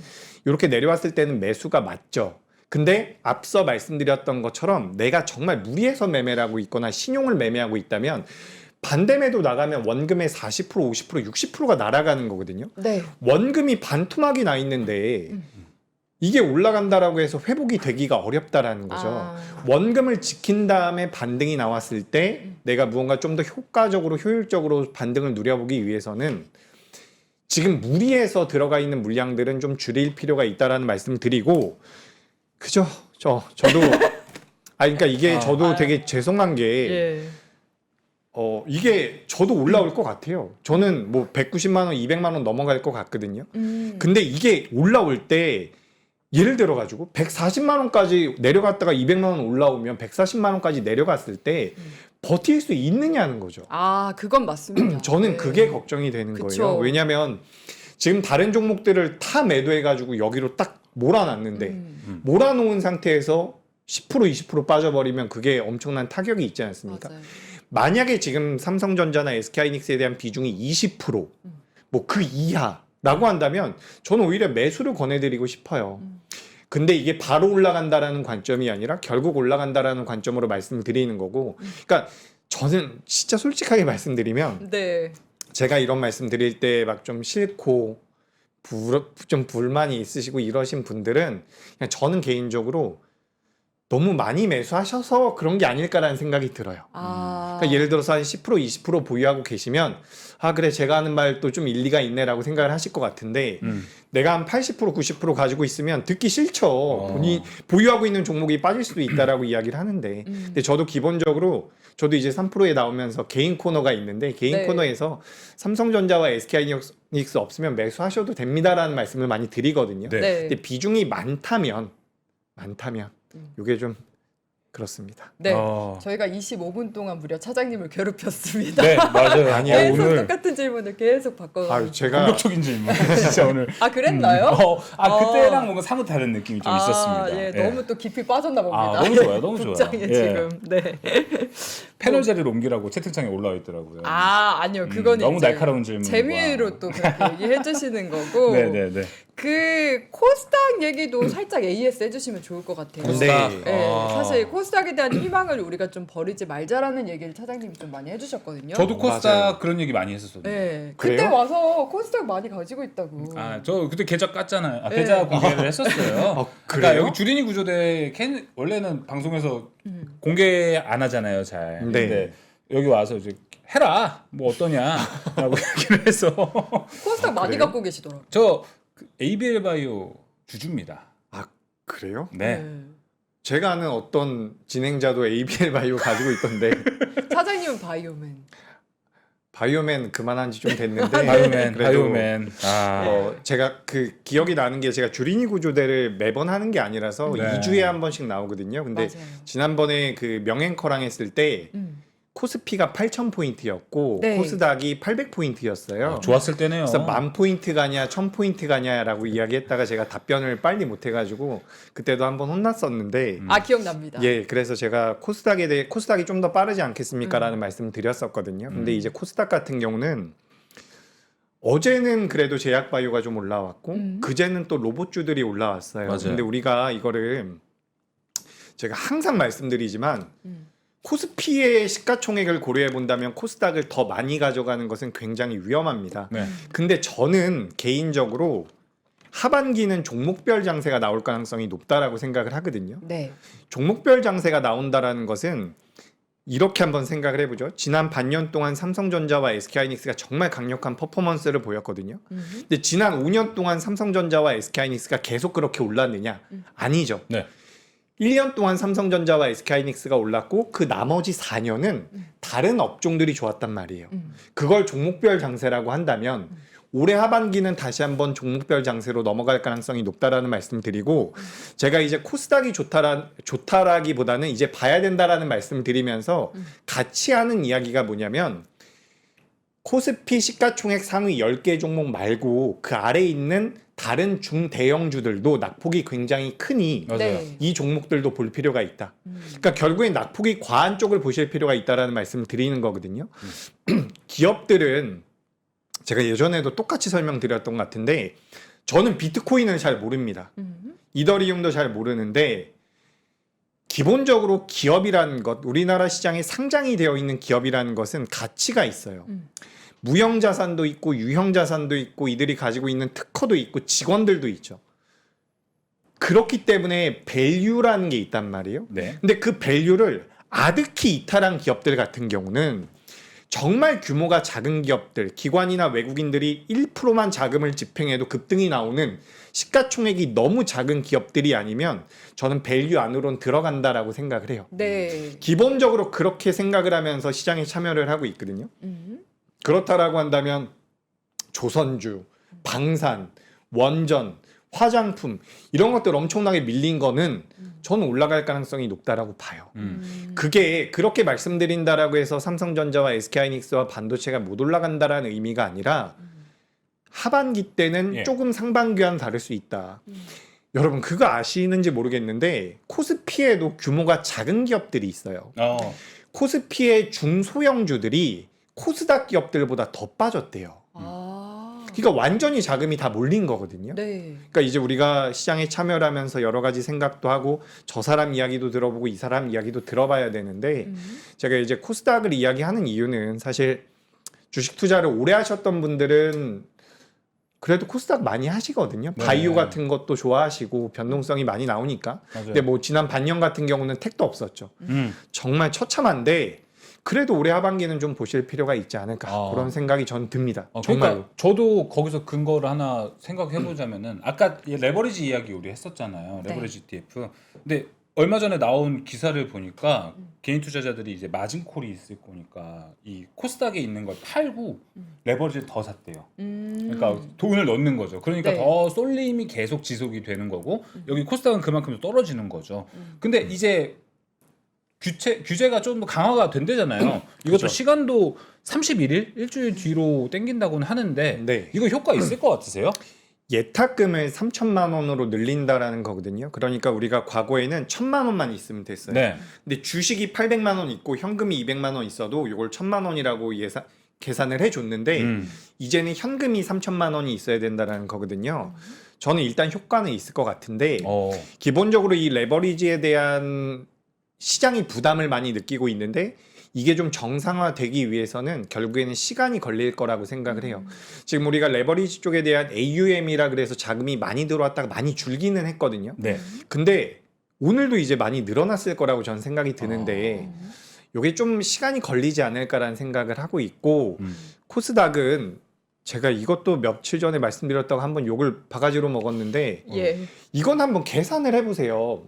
이렇게 내려왔을 때는 매수가 맞죠. 근데 앞서 말씀드렸던 것처럼 내가 정말 무리해서 매매를 하고 있거나 신용을 매매하고 있다면 반대매도 나가면 원금의 40%, 50%, 60%가 날아가는 거거든요. 네. 원금이 반토막이 나 있는데 이게 올라간다라고 해서 회복이 되기가 어렵다라는 거죠. 원금을 지킨 다음에 반등이 나왔을 때 내가 무언가 좀 더 효과적으로 효율적으로 반등을 누려보기 위해서는 지금 무리해서 들어가 있는 물량들은 좀 줄일 필요가 있다라는 말씀을 드리고 그죠? 저도 그러니까 이게 저도 되게 죄송한 게 예. 이게 저도 올라올 것 같아요. 저는 뭐 190만 원, 200만 원 넘어갈 것 같거든요. 근데 이게 올라올 때 예를 들어 가지고 140만 원까지 내려갔다가 200만 원 올라오면 140만 원까지 내려갔을 때 버틸 수 있느냐는 거죠. 그건 맞습니다. 저는 네. 그게 걱정이 되는 그쵸. 거예요. 왜냐하면 지금 다른 종목들을 다 매도해가지고 여기로 딱 몰아놨는데 몰아놓은 상태에서 10% 20% 빠져버리면 그게 엄청난 타격이 있지 않습니까? 맞아요. 만약에 지금 삼성전자나 SK하이닉스에 대한 비중이 20% 뭐 그 이하라고 한다면 저는 오히려 매수를 권해드리고 싶어요. 근데 이게 바로 올라간다라는 관점이 아니라 결국 올라간다라는 관점으로 말씀을 드리는 거고 그러니까 저는 진짜 솔직하게 말씀드리면 네. 제가 이런 말씀 드릴 때 막 좀 싫고 좀 불만이 있으시고 이러신 분들은 그냥 저는 개인적으로 너무 많이 매수하셔서 그런 게 아닐까라는 생각이 들어요. 그러니까 예를 들어서 한 10% 20% 보유하고 계시면 아 그래 제가 하는 말도 좀 일리가 있네라고 생각을 하실 것 같은데 내가 한 80% 90% 가지고 있으면 듣기 싫죠. 본인 보유하고 있는 종목이 빠질 수도 있다라고 이야기를 하는데 근데 저도 기본적으로 저도 이제 3프로에 나오면서 개인 코너가 있는데 개인 네. 코너에서 삼성전자와 SK하이닉스 없으면 매수하셔도 됩니다라는 말씀을 많이 드리거든요. 네. 네. 근데 비중이 많다면 이게 좀 그렇습니다. 네. 어. 저희가 25분 동안 무려 차장님을 괴롭혔습니다. 네, 맞아요. 아니에요. 계속 오늘 똑같은 질문을 계속 바꿔가지고. 아 제가 공격적인 질문 진짜 오늘. 아 그랬나요? 그때랑 뭔가 사뭇 다른 느낌이 좀 있었습니다. 예, 예. 너무 또 깊이 빠졌나 봅니다. 너무 좋아요, 너무 좋아요. 국장에 예. 지금. 네. 패널 자리를 옮기라고 채팅창에 올라와 있더라고요. 아니요, 그거는 너무 이제 날카로운 질문. 재미로 또 그렇게 얘기해 주시는 거고. 네네네. 그 코스닥 얘기도 살짝 AS 해주시면 좋을 것 같아요. 코스닥. 네, 사실 코스닥에 대한 희망을 우리가 좀 버리지 말자라는 얘기를 차장님이 좀 많이 해주셨거든요. 저도 코스닥 맞아요. 그런 얘기 많이 했었어요. 네, 그래요? 그때 와서 코스닥 많이 가지고 있다고. 저 그때 계좌 깠잖아요. 네. 계좌 공개를 했었어요. 그래요? 아까 여기 주린이 구조대 원래는 방송에서 공개 안 하잖아요, 잘. 네. 근데 여기 와서 이제 해라, 뭐 어떠냐라고 얘기를 해서 코스닥 많이 그래요? 갖고 계시더라고요. 저 ABL 바이오 주주입니다. 아 그래요? 네. 제가 아는 어떤 진행자도 ABL 바이오 가지고 있던데 차장님은 바이오맨. 바이오맨 그만한 지 좀 됐는데 바이오맨, 그래도 바이오맨. 제가 그 기억이 나는 게 제가 주린이 구조대를 매번 하는 게 아니라서 네. 2주에 한 번씩 나오거든요. 근데 맞아요. 지난번에 그 명앵커랑 했을 때 코스피가 8,000포인트였고 네. 코스닥이 800포인트였어요. 좋았을 때네요. 그래서 10,000포인트 가냐 1,000포인트 가냐라고 이야기했다가 제가 답변을 빨리 못 해가지고 그때도 한번 혼났었는데 기억납니다. 예, 그래서 제가 코스닥에 대해 코스닥이 좀 더 빠르지 않겠습니까라는 말씀을 드렸었거든요. 근데 이제 코스닥 같은 경우는 어제는 그래도 제약바이오가 좀 올라왔고 그제는 또 로봇주들이 올라왔어요. 맞아요. 근데 우리가 이거를 제가 항상 말씀드리지만 코스피의 시가총액을 고려해 본다면 코스닥을 더 많이 가져가는 것은 굉장히 위험합니다. 네. 근데 저는 개인적으로 하반기는 종목별 장세가 나올 가능성이 높다라고 생각을 하거든요. 네. 종목별 장세가 나온다라는 것은 이렇게 한번 생각을 해보죠. 지난 반년 동안 삼성전자와 SK하이닉스가 정말 강력한 퍼포먼스를 보였거든요. 근데 지난 5년 동안 삼성전자와 SK하이닉스가 계속 그렇게 올랐느냐? 아니죠. 네. 1년 동안 삼성전자와 SK하이닉스가 올랐고 그 나머지 4년은 다른 업종들이 좋았단 말이에요. 그걸 종목별 장세라고 한다면 올해 하반기는 다시 한번 종목별 장세로 넘어갈 가능성이 높다라는 말씀드리고 제가 이제 코스닥이 좋다라기보다는 이제 봐야 된다라는 말씀을 드리면서 같이 하는 이야기가 뭐냐면 코스피 시가총액 상위 10개 종목 말고 그 아래에 있는 다른 중대형주들도 낙폭이 굉장히 크니 맞아요. 네. 이 종목들도 볼 필요가 있다. 그러니까 결국엔 낙폭이 과한 쪽을 보실 필요가 있다라는 말씀을 드리는 거거든요. 기업들은 제가 예전에도 똑같이 설명드렸던 것 같은데 저는 비트코인을 잘 모릅니다. 이더리움도 잘 모르는데 기본적으로 기업이라는 것, 우리나라 시장에 상장이 되어 있는 기업이라는 것은 가치가 있어요. 무형자산도 있고 유형자산도 있고 이들이 가지고 있는 특허도 있고 직원들도 있죠. 그렇기 때문에 밸류라는 게 있단 말이에요. 네. 근데 그 밸류를 아득히 이탈한 기업들 같은 경우는 정말 규모가 작은 기업들, 기관이나 외국인들이 1%만 자금을 집행해도 급등이 나오는 시가총액이 너무 작은 기업들이 아니면 저는 밸류 안으로는 들어간다라고 생각을 해요. 네. 기본적으로 그렇게 생각을 하면서 시장에 참여를 하고 있거든요. 그렇다라고 한다면 조선주, 방산, 원전, 화장품 이런 것들 엄청나게 밀린 거는 저는 올라갈 가능성이 높다라고 봐요. 그게 그렇게 말씀드린다라고 해서 삼성전자와 SK하이닉스와 반도체가 못 올라간다라는 의미가 아니라 하반기 때는 예. 조금 상반기와는 다를 수 있다. 여러분 그거 아시는지 모르겠는데 코스피에도 규모가 작은 기업들이 있어요. 코스피의 중소형주들이 코스닥 기업들보다 더 빠졌대요. 그러니까 완전히 자금이 다 몰린 거거든요. 네. 그러니까 이제 우리가 시장에 참여를 하면서 여러 가지 생각도 하고 저 사람 이야기도 들어보고 이 사람 이야기도 들어봐야 되는데 제가 이제 코스닥을 이야기하는 이유는 사실 주식 투자를 오래 하셨던 분들은 그래도 코스닥 많이 하시거든요. 네. 바이오 같은 것도 좋아하시고 변동성이 많이 나오니까. 맞아요. 근데 뭐 지난 반년 같은 경우는 택도 없었죠. 정말 처참한데 그래도 올해 하반기는 좀 보실 필요가 있지 않을까 그런 생각이 전 듭니다. 정말로. 그러니까 저도 거기서 근거를 하나 생각해 보자면은 아까 레버리지 이야기 우리 했었잖아요. 레버리지 ETF. 근데 얼마 전에 나온 기사를 보니까 개인 투자자들이 이제 마진콜이 있을 거니까 이 코스닥에 있는 걸 팔고 레버리지를 더 샀대요. 그러니까 돈을 넣는 거죠. 그러니까 네. 더 쏠림이 계속 지속이 되는 거고 여기 코스닥은 그만큼 떨어지는 거죠. 근데 이제 규제가 좀 더 강화가 된대잖아요. 이것도 그죠. 시간도 31일 일주일 뒤로 땡긴다고는 하는데 네. 이거 효과 있을 것 같으세요? 예탁금을 3천만 원으로 늘린다라는 거거든요. 그러니까 우리가 과거에는 1,000만 원만 있으면 됐어요. 네. 근데 주식이 800만 원 있고 현금이 200만 원 있어도 이걸 1,000만 원이라고 계산을 해줬는데 이제는 현금이 3천만 원이 있어야 된다라는 거거든요. 저는 일단 효과는 있을 것 같은데 기본적으로 이 레버리지에 대한 시장이 부담을 많이 느끼고 있는데 이게 좀 정상화되기 위해서는 결국에는 시간이 걸릴 거라고 생각을 해요. 지금 우리가 레버리지 쪽에 대한 AUM이라 그래서 자금이 많이 들어왔다가 많이 줄기는 했거든요. 네. 근데 오늘도 이제 많이 늘어났을 거라고 저는 생각이 드는데 이게 좀 시간이 걸리지 않을까라는 생각을 하고 있고 코스닥은 제가 이것도 며칠 전에 말씀드렸다고 한번 욕을 바가지로 먹었는데 예. 이건 한번 계산을 해보세요.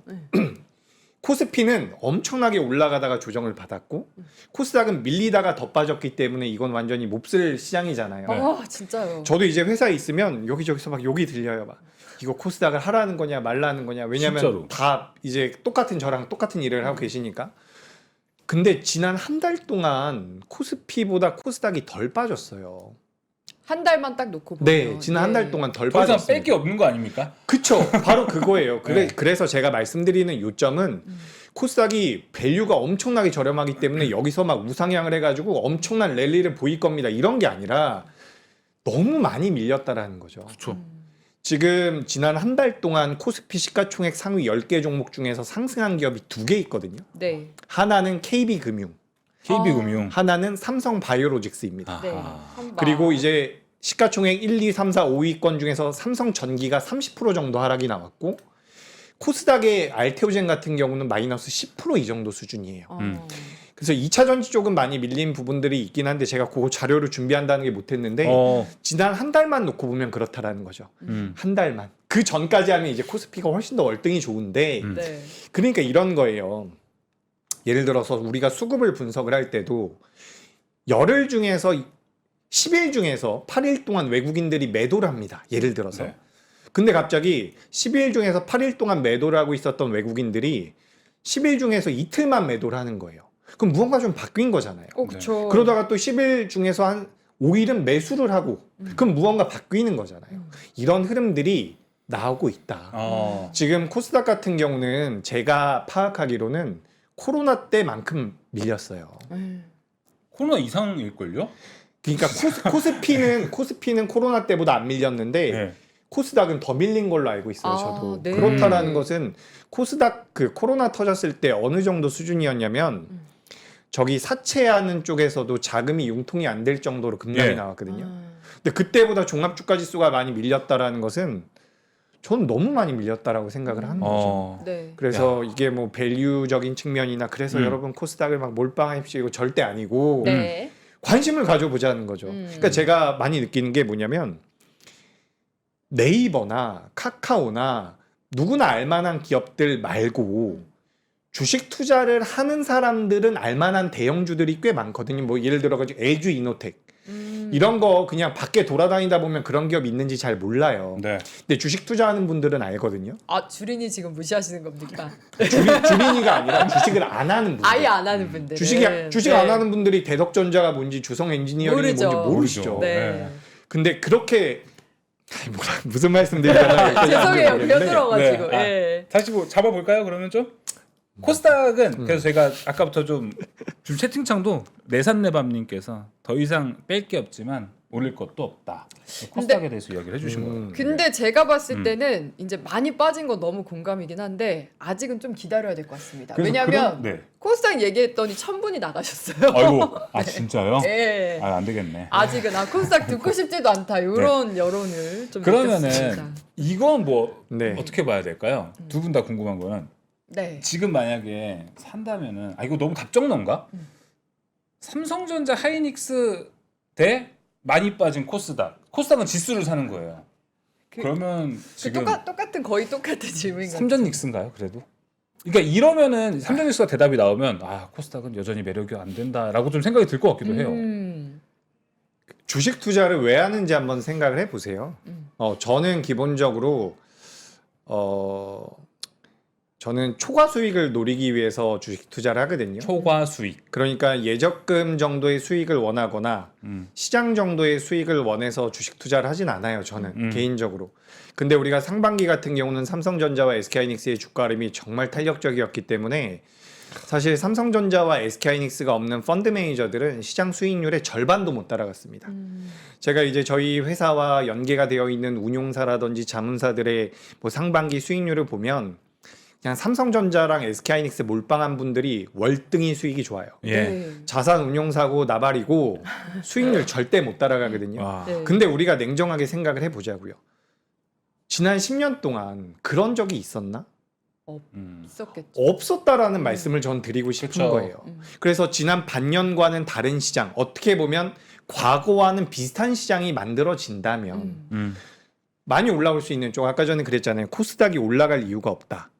코스피는 엄청나게 올라가다가 조정을 받았고 코스닥은 밀리다가 더 빠졌기 때문에 이건 완전히 몹쓸 시장이잖아요. 아 진짜요. 저도 이제 회사에 있으면 여기저기서 막 욕이 들려요. 막 이거 코스닥을 하라는 거냐 말라는 거냐. 왜냐면 진짜로. 다 이제 똑같은 저랑 똑같은 일을 하고 계시니까. 근데 지난 한 달 동안 코스피보다 코스닥이 덜 빠졌어요. 한 달만 딱 놓고 보면. 네, 지난 한 달 동안 덜 더 이상 빠졌어요. 뺄 게 없는 거 아닙니까? 그쵸, 바로 그거예요. 네. 그래서 제가 말씀드리는 요점은 코스닥이 밸류가 엄청나게 저렴하기 때문에 여기서 막 우상향을 해가지고 엄청난 랠리를 보일 겁니다. 이런 게 아니라 너무 많이 밀렸다라는 거죠. 그렇죠. 지금 지난 한 달 동안 코스피 시가총액 상위 10개 종목 중에서 상승한 기업이 2개 있거든요. 네. 하나는 KB금융, KB금융. 하나는 삼성바이오로직스입니다. 네. 아하. 한방. 그리고 이제 시가총액 1, 2, 3, 4, 5위권 중에서 삼성전기가 30% 정도 하락이 나왔고 코스닥의 알테오젠 같은 경우는 마이너스 10% 이 정도 수준이에요. 그래서 2차 전지 쪽은 많이 밀린 부분들이 있긴 한데 제가 그 자료를 준비한다는 게 못했는데 지난 한 달만 놓고 보면 그렇다라는 거죠. 한 달만. 그 전까지 하면 이제 코스피가 훨씬 더 월등히 좋은데 네. 그러니까 이런 거예요. 예를 들어서 우리가 수급을 분석을 할 때도 열흘 중에서 10일 중에서 8일 동안 외국인들이 매도를 합니다. 예를 들어서. 네. 근데 갑자기 10일 중에서 8일 동안 매도를 하고 있었던 외국인들이 10일 중에서 이틀만 매도를 하는 거예요. 그럼 무언가 좀 바뀐 거잖아요. 그렇죠. 그러다가 또 10일 중에서 한 5일은 매수를 하고 그럼 무언가 바뀌는 거잖아요. 이런 흐름들이 나오고 있다. 지금 코스닥 같은 경우는 제가 파악하기로는 코로나 때만큼 밀렸어요. 코로나 이상일걸요? 그러니까 코스피는 코로나 때보다 안 밀렸는데 네. 코스닥은 더 밀린 걸로 알고 있어요. 아, 저도. 네. 그렇다라는 것은 코스닥 그 코로나 터졌을 때 어느 정도 수준이었냐면 저기 사채하는 쪽에서도 자금이 융통이 안 될 정도로 급락이 네. 나왔거든요. 근데 그때보다 종합주가지수가 많이 밀렸다라는 것은 저는 너무 많이 밀렸다라고 생각을 하는 거죠. 네. 그래서 이게 뭐 밸류적인 측면이나 그래서 여러분 코스닥을 막 몰빵하십시오 이거 절대 아니고 네. 관심을 가져보자는 거죠. 그러니까 제가 많이 느끼는 게 뭐냐면 네이버나 카카오나 누구나 알만한 기업들 말고 주식 투자를 하는 사람들은 알만한 대형주들이 꽤 많거든요. 뭐 예를 들어가지고 LG 이노텍 이런 거 그냥 밖에 돌아다니다 보면 그런 기업 있는지 잘 몰라요. 네. 근데 주식 투자하는 분들은 알거든요. 아 주린이 지금 무시하시는 겁니까? 주린이가 아니라 주식을 안 하는 분들. 아예 안 하는 분들. 주식 안 하는 분들이 대덕전자가 뭔지 주성 엔지니어링이 모르죠. 뭔지 모르시죠. 네. 근데 그렇게 무슨 말씀드리잖아요. 죄송해요. 비어들어가지고. 네. 예. 다시 뭐 잡아볼까요? 그러면 좀 코스닥은 그래서 제가 아까부터 좀 채팅창도 내산내밤님께서 더 이상 뺄 게 없지만 올릴 것도 없다. 코스닥에 대해서 이야기를 해주신 거예요. 근데 제가 봤을 때는 이제 많이 빠진 건 너무 공감이긴 한데 아직은 좀 기다려야 될 것 같습니다. 그래서 왜냐하면 네. 코스닥 얘기했더니 1,000분이 나가셨어요. 아이고, 아 진짜요? 예. 아 안 되겠네. 아직은 코스닥 듣고 싶지도 않다. 이런 여론을 좀 그러면은 느꼈습니다. 이건 뭐 네. 어떻게 봐야 될까요? 두 분 다 궁금한 거는 네. 지금 만약에 산다면은 이거 너무 답정론가? 삼성전자 하이닉스 대 많이 빠진 코스닥. 코스닥은 지수를 사는 거예요. 그러면 지금 똑같은 거의 똑같은 질문인 것 같아요. 삼전닉스인가요? 그래도? 그러니까 이러면은 삼전닉스가 대답이 나오면 아 코스닥은 여전히 매력이 안 된다라고 좀 생각이 들 것 같기도 해요. 주식 투자를 왜 하는지 한번 생각을 해보세요. 저는 기본적으로 저는 초과 수익을 노리기 위해서 주식 투자를 하거든요. 초과 수익. 그러니까 예적금 정도의 수익을 원하거나 시장 정도의 수익을 원해서 주식 투자를 하진 않아요. 저는 개인적으로. 근데 우리가 상반기 같은 경우는 삼성전자와 SK하이닉스의 주가 흐름이 정말 탄력적이었기 때문에 사실 삼성전자와 SK하이닉스가 없는 펀드 매니저들은 시장 수익률의 절반도 못 따라갔습니다. 제가 이제 저희 회사와 연계가 되어 있는 운용사라든지 자문사들의 뭐 상반기 수익률을 보면 그냥 삼성전자랑 SK하이닉스 몰빵한 분들이 월등히 수익이 좋아요. 예. 자산 운용사고 나발이고 수익률 절대 못 따라가거든요. 와. 네. 근데 우리가 냉정하게 생각을 해보자고요. 지난 10년 동안 그런 적이 있었나? 있었겠죠. 없었다라는 말씀을 전 드리고 싶은 그쵸. 거예요. 그래서 지난 반년과는 다른 시장, 어떻게 보면 과거와는 비슷한 시장이 만들어진다면 많이 올라올 수 있는 쪽, 아까 전에 그랬잖아요. 코스닥이 올라갈 이유가 없다.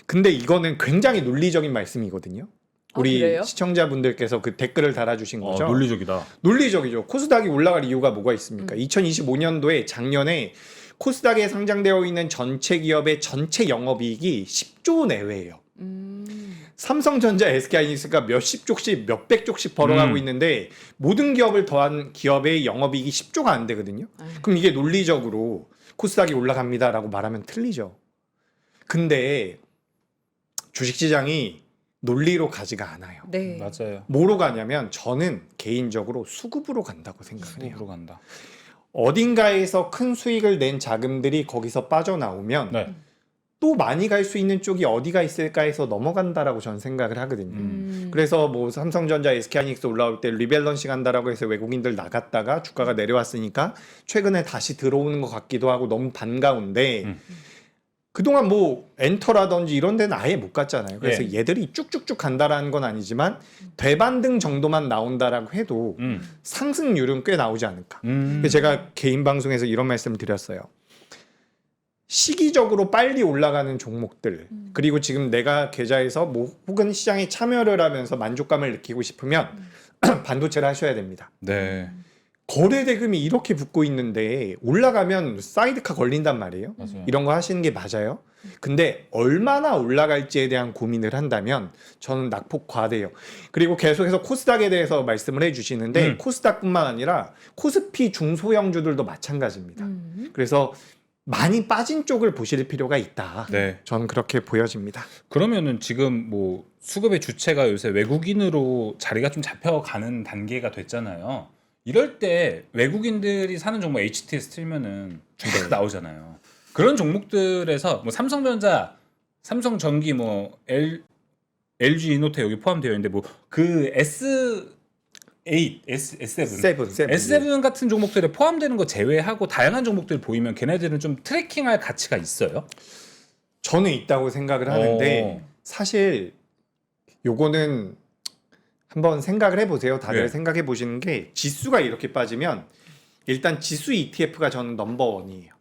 근데 이거는 굉장히 논리적인 말씀이거든요. 우리 그래요? 시청자분들께서 그 댓글을 달아주신 거죠. 논리적이다. 논리적이죠. 코스닥이 올라갈 이유가 뭐가 있습니까? 2025년도에 작년에 코스닥에 상장되어 있는 전체 기업의 전체 영업이익이 10조 내외예요. 삼성전자, SK하이닉스가 몇십 조씩, 몇백 조씩 벌어가고 있는데 모든 기업을 더한 기업의 영업이익이 10조가 안 되거든요. 그럼 이게 논리적으로 코스닥이 올라갑니다라고 말하면 틀리죠. 근데 주식시장이 논리로 가지가 않아요. 네. 맞아요. 뭐로 가냐면 저는 개인적으로 수급으로 간다고 생각을 해요. 수급으로 간다. 어딘가에서 큰 수익을 낸 자금들이 거기서 빠져나오면 네. 또 많이 갈 수 있는 쪽이 어디가 있을까 해서 넘어간다라고 저는 생각을 하거든요. 그래서 뭐 삼성전자, SK하이닉스 올라올 때 리밸런싱 한다라고 해서 외국인들 나갔다가 주가가 내려왔으니까 최근에 다시 들어오는 것 같기도 하고 너무 반가운데 그동안 뭐 엔터라든지 이런 데는 아예 못 갔잖아요. 그래서 예. 얘들이 쭉쭉쭉 간다라는 건 아니지만 대반등 정도만 나온다라고 해도 상승률은 꽤 나오지 않을까. 그래서 제가 개인 방송에서 이런 말씀을 드렸어요. 시기적으로 빨리 올라가는 종목들 그리고 지금 내가 계좌에서 뭐 혹은 시장에 참여를 하면서 만족감을 느끼고 싶으면 반도체를 하셔야 됩니다. 네. 거래 대금이 이렇게 붙고 있는데 올라가면 사이드카 걸린단 말이에요. 맞아요. 이런 거 하시는 게 맞아요. 근데 얼마나 올라갈지에 대한 고민을 한다면 저는 낙폭 과대요. 그리고 계속해서 코스닥에 대해서 말씀을 해주시는데 코스닥뿐만 아니라 코스피 중소형주들도 마찬가지입니다. 그래서 많이 빠진 쪽을 보실 필요가 있다. 네. 저는 그렇게 보여집니다. 그러면은 지금 뭐 수급의 주체가 요새 외국인으로 자리가 좀 잡혀가는 단계가 됐잖아요. 이럴 때 외국인들이 사는 종목 HTS 틀면은 쫙 나오잖아요. 그런 종목들에서 뭐 삼성전자, 삼성전기, 뭐 LG 이노텍 여기 포함되어 있는데 뭐 그 S8, S7, S7 같은 종목들에 포함되는 거 제외하고 다양한 종목들 보이면 걔네들은 좀 트래킹할 가치가 있어요? 저는 있다고 생각을 하는데 사실 요거는 한번 생각을 해보세요. 다들 네. 생각해 보시는 게 지수가 이렇게 빠지면 일단 지수 ETF가 저는 넘버원이에요.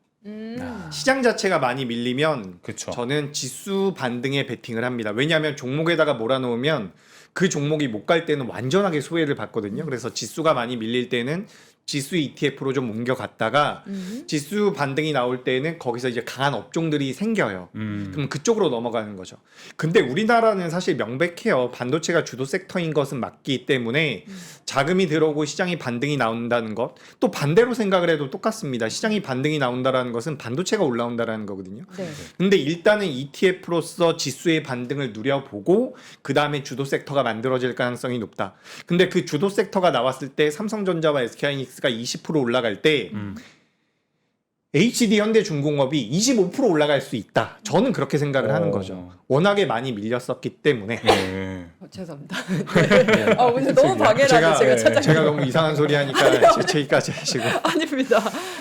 시장 자체가 많이 밀리면 그쵸. 저는 지수 반등에 베팅을 합니다. 왜냐하면 종목에다가 몰아놓으면 그 종목이 못 갈 때는 완전하게 소외를 받거든요. 그래서 지수가 많이 밀릴 때는 지수 ETF로 좀 옮겨갔다가 지수 반등이 나올 때는 거기서 이제 강한 업종들이 생겨요. 그럼 그쪽으로 넘어가는 거죠. 근데 우리나라는 사실 명백해요. 반도체가 주도 섹터인 것은 맞기 때문에 자금이 들어오고 시장이 반등이 나온다는 것. 또 반대로 생각을 해도 똑같습니다. 시장이 반등이 나온다는 것은 반도체가 올라온다는 거거든요. 네. 근데 일단은 ETF로서 지수의 반등을 누려보고 그 다음에 주도 섹터가 만들어질 가능성이 높다. 근데 그 주도 섹터가 나왔을 때 삼성전자와 SK하이닉스가 20% 올라갈 때 HD 현대중공업이 25% 올라갈 수 있다. 저는 그렇게 생각을 하는 거죠. 워낙에 많이 밀렸었기 때문에. 네. 죄송합니다. 네. 아 오늘 너무 방해를 하네 제가 찾아가. 제가 너무 이상한 소리 하니까 재채기까지 하시고. 아닙니다.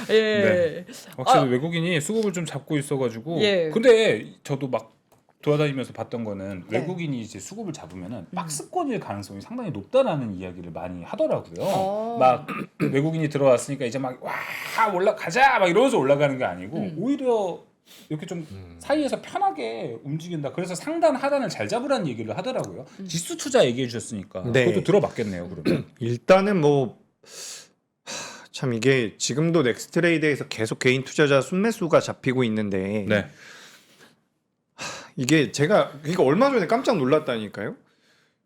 예. 네. 확실히 외국인이 수급을 좀 잡고 있어가지고. 예. 근데 저도 막 돌아다니면서 봤던 거는 네. 외국인이 이제 수급을 잡으면은 박스권일 가능성이 상당히 높다라는 이야기를 많이 하더라고요. 막 외국인이 들어왔으니까 이제 막 와 올라가자 막 이러면서 올라가는 게 아니고 오히려 이렇게 좀 사이에서 편하게 움직인다. 그래서 상단 하단을 잘 잡으라는 얘기를 하더라고요. 지수 투자 얘기해 주셨으니까 네. 그것도 들어봤겠네요. 그러면. 일단은 뭐 참 이게 지금도 넥스트레이드에서 계속 개인 투자자 순매수가 잡히고 있는데 네. 이게 제가 그러니까 얼마 전에 깜짝 놀랐다니까요.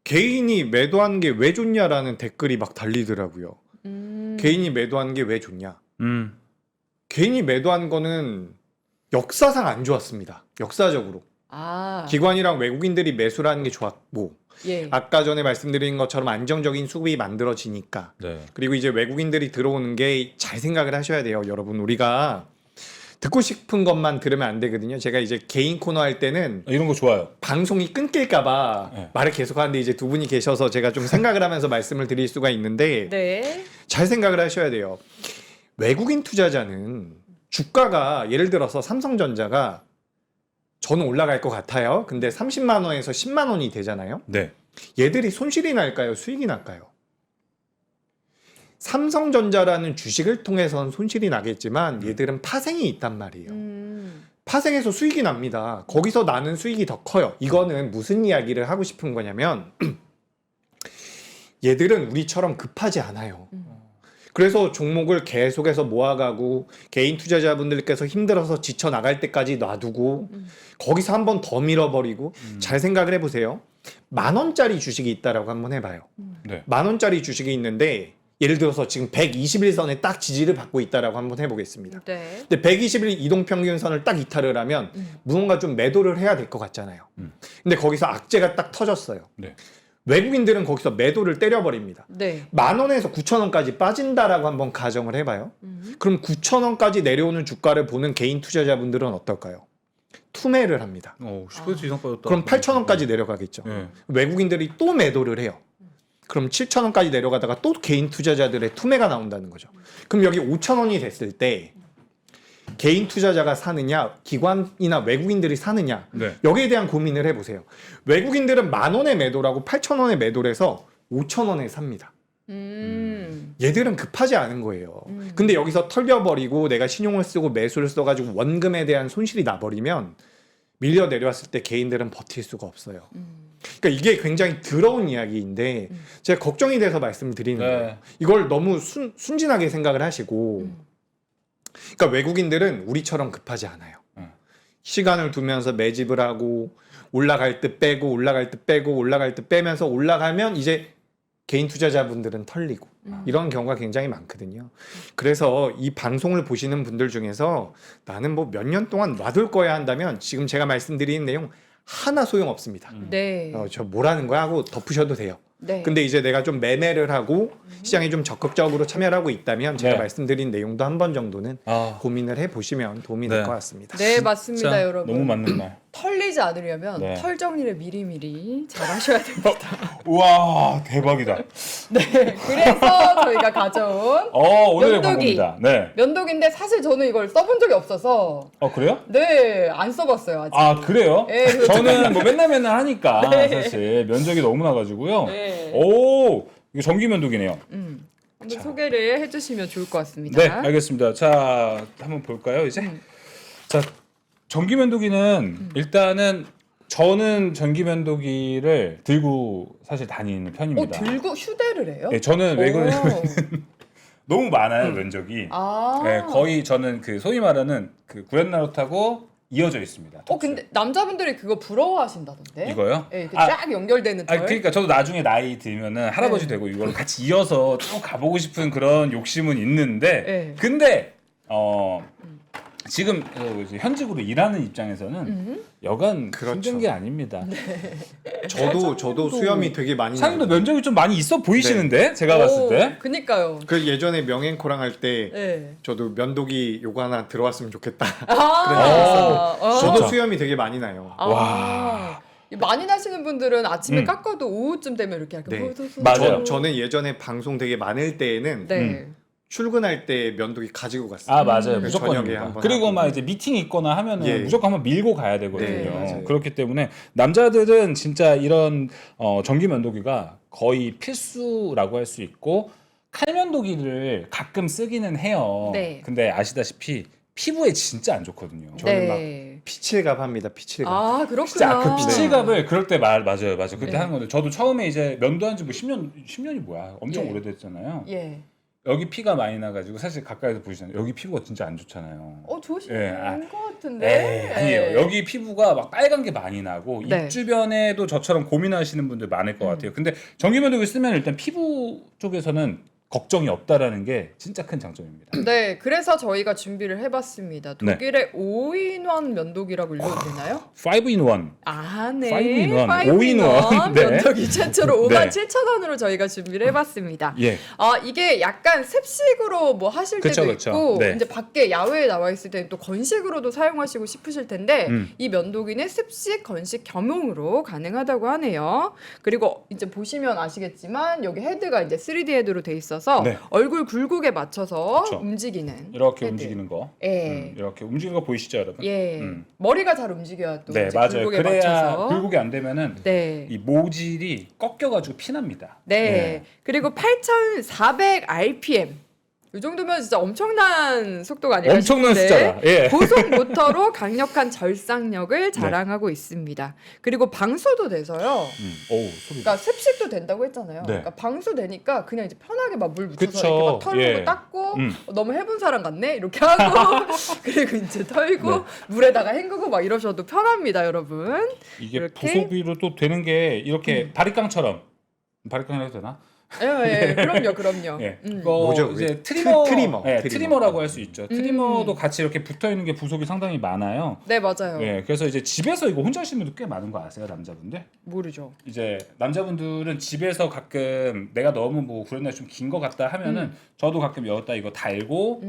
개인이 매도하는 게 왜 좋냐라는 댓글이 막 달리더라고요. 개인이 매도하는 게 왜 좋냐? 개인이 매도한 거는 역사상 안 좋았습니다. 역사적으로. 기관이랑 외국인들이 매수를 하는 게 좋았고 예. 아까 전에 말씀드린 것처럼 안정적인 수급이 만들어지니까 네. 그리고 이제 외국인들이 들어오는 게 잘 생각을 하셔야 돼요. 여러분 우리가 듣고 싶은 것만 들으면 안 되거든요. 제가 이제 개인 코너 할 때는 이런 거 좋아요. 방송이 끊길까봐 네. 말을 계속하는데 이제 두 분이 계셔서 제가 좀 생각을 하면서 말씀을 드릴 수가 있는데 네. 잘 생각을 하셔야 돼요. 외국인 투자자는 주가가 예를 들어서 삼성전자가 저는 올라갈 것 같아요. 근데 30만 원에서 10만 원이 되잖아요. 네. 얘들이 손실이 날까요? 수익이 날까요? 삼성전자라는 주식을 통해서는 손실이 나겠지만 얘들은 파생이 있단 말이에요. 파생해서 수익이 납니다. 거기서 나는 수익이 더 커요. 이거는 무슨 이야기를 하고 싶은 거냐면 얘들은 우리처럼 급하지 않아요. 그래서 종목을 계속해서 모아가고 개인 투자자분들께서 힘들어서 지쳐 나갈 때까지 놔두고 거기서 한 번 더 밀어버리고 잘 생각을 해보세요. 10,000원짜리 주식이 있다라고 한번 해봐요. 네. 10,000원짜리 주식이 있는데 예를 들어서 지금 121선에 딱 지지를 받고 있다라고 한번 해보겠습니다. 네. 근데 121 이동평균선을 딱 이탈을 하면 무언가 좀 매도를 해야 될 것 같잖아요. 근데 거기서 악재가 딱 터졌어요. 네. 외국인들은 거기서 매도를 때려버립니다. 네. 10,000원에서 9,000원까지 빠진다라고 한번 가정을 해봐요. 그럼 9,000원까지 내려오는 주가를 보는 개인 투자자분들은 어떨까요? 투매를 합니다. 10% 이상 빠졌다. 그럼 8,000원까지 내려가겠죠. 네. 외국인들이 또 매도를 해요. 그럼 7,000원까지 내려가다가 또 개인 투자자들의 투매가 나온다는 거죠. 그럼 여기 5,000원이 됐을 때 개인 투자자가 사느냐 기관이나 외국인들이 사느냐 네. 여기에 대한 고민을 해보세요. 외국인들은 10,000원에 매도라고 8,000원에 매도를 해서 5,000원에 삽니다. 얘들은 급하지 않은 거예요. 근데 여기서 털려버리고 내가 신용을 쓰고 매수를 써가지고 원금에 대한 손실이 나버리면 밀려 내려왔을 때 개인들은 버틸 수가 없어요. 그러니까 이게 굉장히 더러운 이야기인데 제가 걱정이 돼서 말씀을 드리는 네. 거예요. 이걸 너무 순진하게 생각을 하시고 그러니까 외국인들은 우리처럼 급하지 않아요. 시간을 두면서 매집을 하고 올라갈 듯 빼고 올라갈 듯 빼고 올라갈 듯 빼면서 올라가면 이제 개인 투자자분들은 털리고 이런 경우가 굉장히 많거든요. 그래서 이 방송을 보시는 분들 중에서 나는 뭐 몇 년 동안 놔둘 거야 한다면 지금 제가 말씀드리는 내용 하나 소용없습니다. 네. 저 뭐라는 거야 하고 덮으셔도 돼요. 네. 근데 이제 내가 좀 매매를 하고 시장에 좀 적극적으로 참여를 하고 있다면 제가 네. 말씀드린 내용도 한 번 정도는 고민을 해보시면 도움이 될 네. 것 같습니다. 네, 맞습니다, 진짜 여러분. 너무 맞는 말. 털리지 않으려면 네. 털 정리를 미리미리 잘 하셔야 됩니다. 우와 대박이다. 네. 그래서 저희가 가져온 오늘의 면도기. 광고입니다. 네. 면도기인데 사실 저는 이걸 써본 적이 없어서 그래요? 네, 안 써봤어요, 아직. 그래요? 네, 그래서 저는 뭐 맨날 하니까 네. 사실 면적이 너무 나가지고요. 네. 이거 전기 면도기네요. 한번 소개를 해주시면 좋을 것 같습니다. 네, 알겠습니다. 자, 한번 볼까요, 이제? 자, 전기 면도기는 일단은 저는 전기 면도기를 들고 사실 다니는 편입니다. 들고 휴대를 해요? 네, 저는 왜 오. 그러냐면 너무 많아요, 면적이. 네, 거의 저는 그 소위 말하는 그 구렛나루타고 이어져 있습니다. 근데 남자분들이 그거 부러워하신다던데? 이거요? 네, 쫙 연결되는 털. 그러니까 저도 나중에 나이 들면은 할아버지 네. 되고 이걸 같이 이어서 쭉 가보고 싶은 그런 욕심은 있는데, 네. 근데 지금 이제 현직으로 일하는 입장에서는 여간 그렇죠. 힘든 게 아닙니다. 저도 수염이 되게 많이 사장님도 나요. 면적이 좀 많이 있어 보이시는데 제가 봤을 때. 그니까요. 그 예전에 명행코랑 할 때 네. 저도 면도기 요거 하나 들어왔으면 좋겠다. 저도 저도 수염이 되게 많이 나요. 와. 많이 나시는 분들은 아침에 깎아도 오후쯤 되면 이렇게 약간 네. 보소서. 맞아요. 저는 예전에 방송 되게 많을 때에는 네. 출근할 때 면도기 가지고 갔어요. 아 맞아요. 그 무조건 저녁에 입니다. 한번 그리고 하고. 막 이제 미팅이 있거나 하면은 예. 무조건 한번 밀고 가야 되거든요. 네, 맞아요. 그렇기 때문에 남자들은 진짜 이런 전기 면도기가 거의 필수라고 할 수 있고 칼 면도기를 가끔 쓰기는 해요. 네. 근데 아시다시피 피부에 진짜 안 좋거든요. 저는 네. 피칠갑 합니다. 피칠갑. 아 그렇구나. 진짜 그 피칠갑을 그럴 때 맞아요. 그때 네. 하는 건데 저도 처음에 이제 면도한 지 뭐 10년이 뭐야? 엄청 예. 오래됐잖아요. 예. 여기 피가 많이 나가지고 사실 가까이서 보시잖아요. 여기 피부가 진짜 안 좋잖아요. 조심한 예, 아. 것 같은데. 아니에요. 여기 피부가 막 빨간 게 많이 나고 네. 입 주변에도 저처럼 고민하시는 분들 많을 것 같아요. 근데 전기면도기 쓰면 일단 피부 쪽에서는 걱정이 없다라는 게 진짜 큰 장점입니다. 네, 그래서 저희가 준비를 해봤습니다. 네. 독일의 5인원 면도기라고 읽어도 되나요? 5in1. 아, 네. 5in1. 5in1 5in1. 네. 면도기 최초로 네. 57,000원으로 저희가 준비를 해봤습니다. 예. 이게 약간 습식으로 뭐 하실 그쵸, 때도 그쵸. 있고 네. 이제 밖에 야외에 나와 있을 때는 또 건식으로도 사용하시고 싶으실 텐데 이 면도기는 습식, 건식 겸용으로 가능하다고 하네요. 그리고 이제 보시면 아시겠지만 여기 헤드가 이제 3D 헤드로 돼 있어서 네. 얼굴 굴곡에 맞춰서 그쵸. 움직이는 이렇게 헤드. 움직이는 거. 예. 이렇게 움직이는 거 보이시죠, 여러분? 예. 음. 머리가 잘 움직여야 또 네, 이제 맞아요. 굴곡에 그래야 맞춰서. 굴곡이 안 되면은 네. 이 모질이 꺾여가지고 피납니다. 네. 그리고 8,400 RPM. 이 정도면 진짜 엄청난 속도가 아닐까 엄청난 싶은데 숫자다. 예. 고속 모터로 강력한 절삭력을 자랑하고 있습니다. 그리고 방수도 돼서요. 오, 소리. 그러니까 습식도 된다고 했잖아요. 네. 그러니까 방수 되니까 그냥 이제 편하게 막 물 묻혀서 그쵸. 이렇게 막 털고 예. 닦고 음. 너무 해본 사람 같네 이렇게 하고 그리고 이제 털고 네. 물에다가 헹구고 막 이러셔도 편합니다, 여러분. 이게 이렇게? 부속이로 또 되는 게 이렇게 바리깡처럼 바리깡이라고 해도 되나? 예, 그럼요. 예. 음. 그거 뭐죠, 이제 그게? 트리머, 트리머. 예, 트리머. 트리머라고 할 수 있죠. 트리머도 같이 이렇게 붙어 있는 게 부속이 상당히 많아요. 네, 맞아요. 예, 그래서 이제 집에서 이거 혼자 하시는 분들 꽤 많은 거 아세요, 남자분들? 모르죠. 이제 남자분들은 집에서 가끔 내가 너무 뭐 구렛나루 좀 긴 거 같다 하면은 저도 가끔 여기다 이거 달고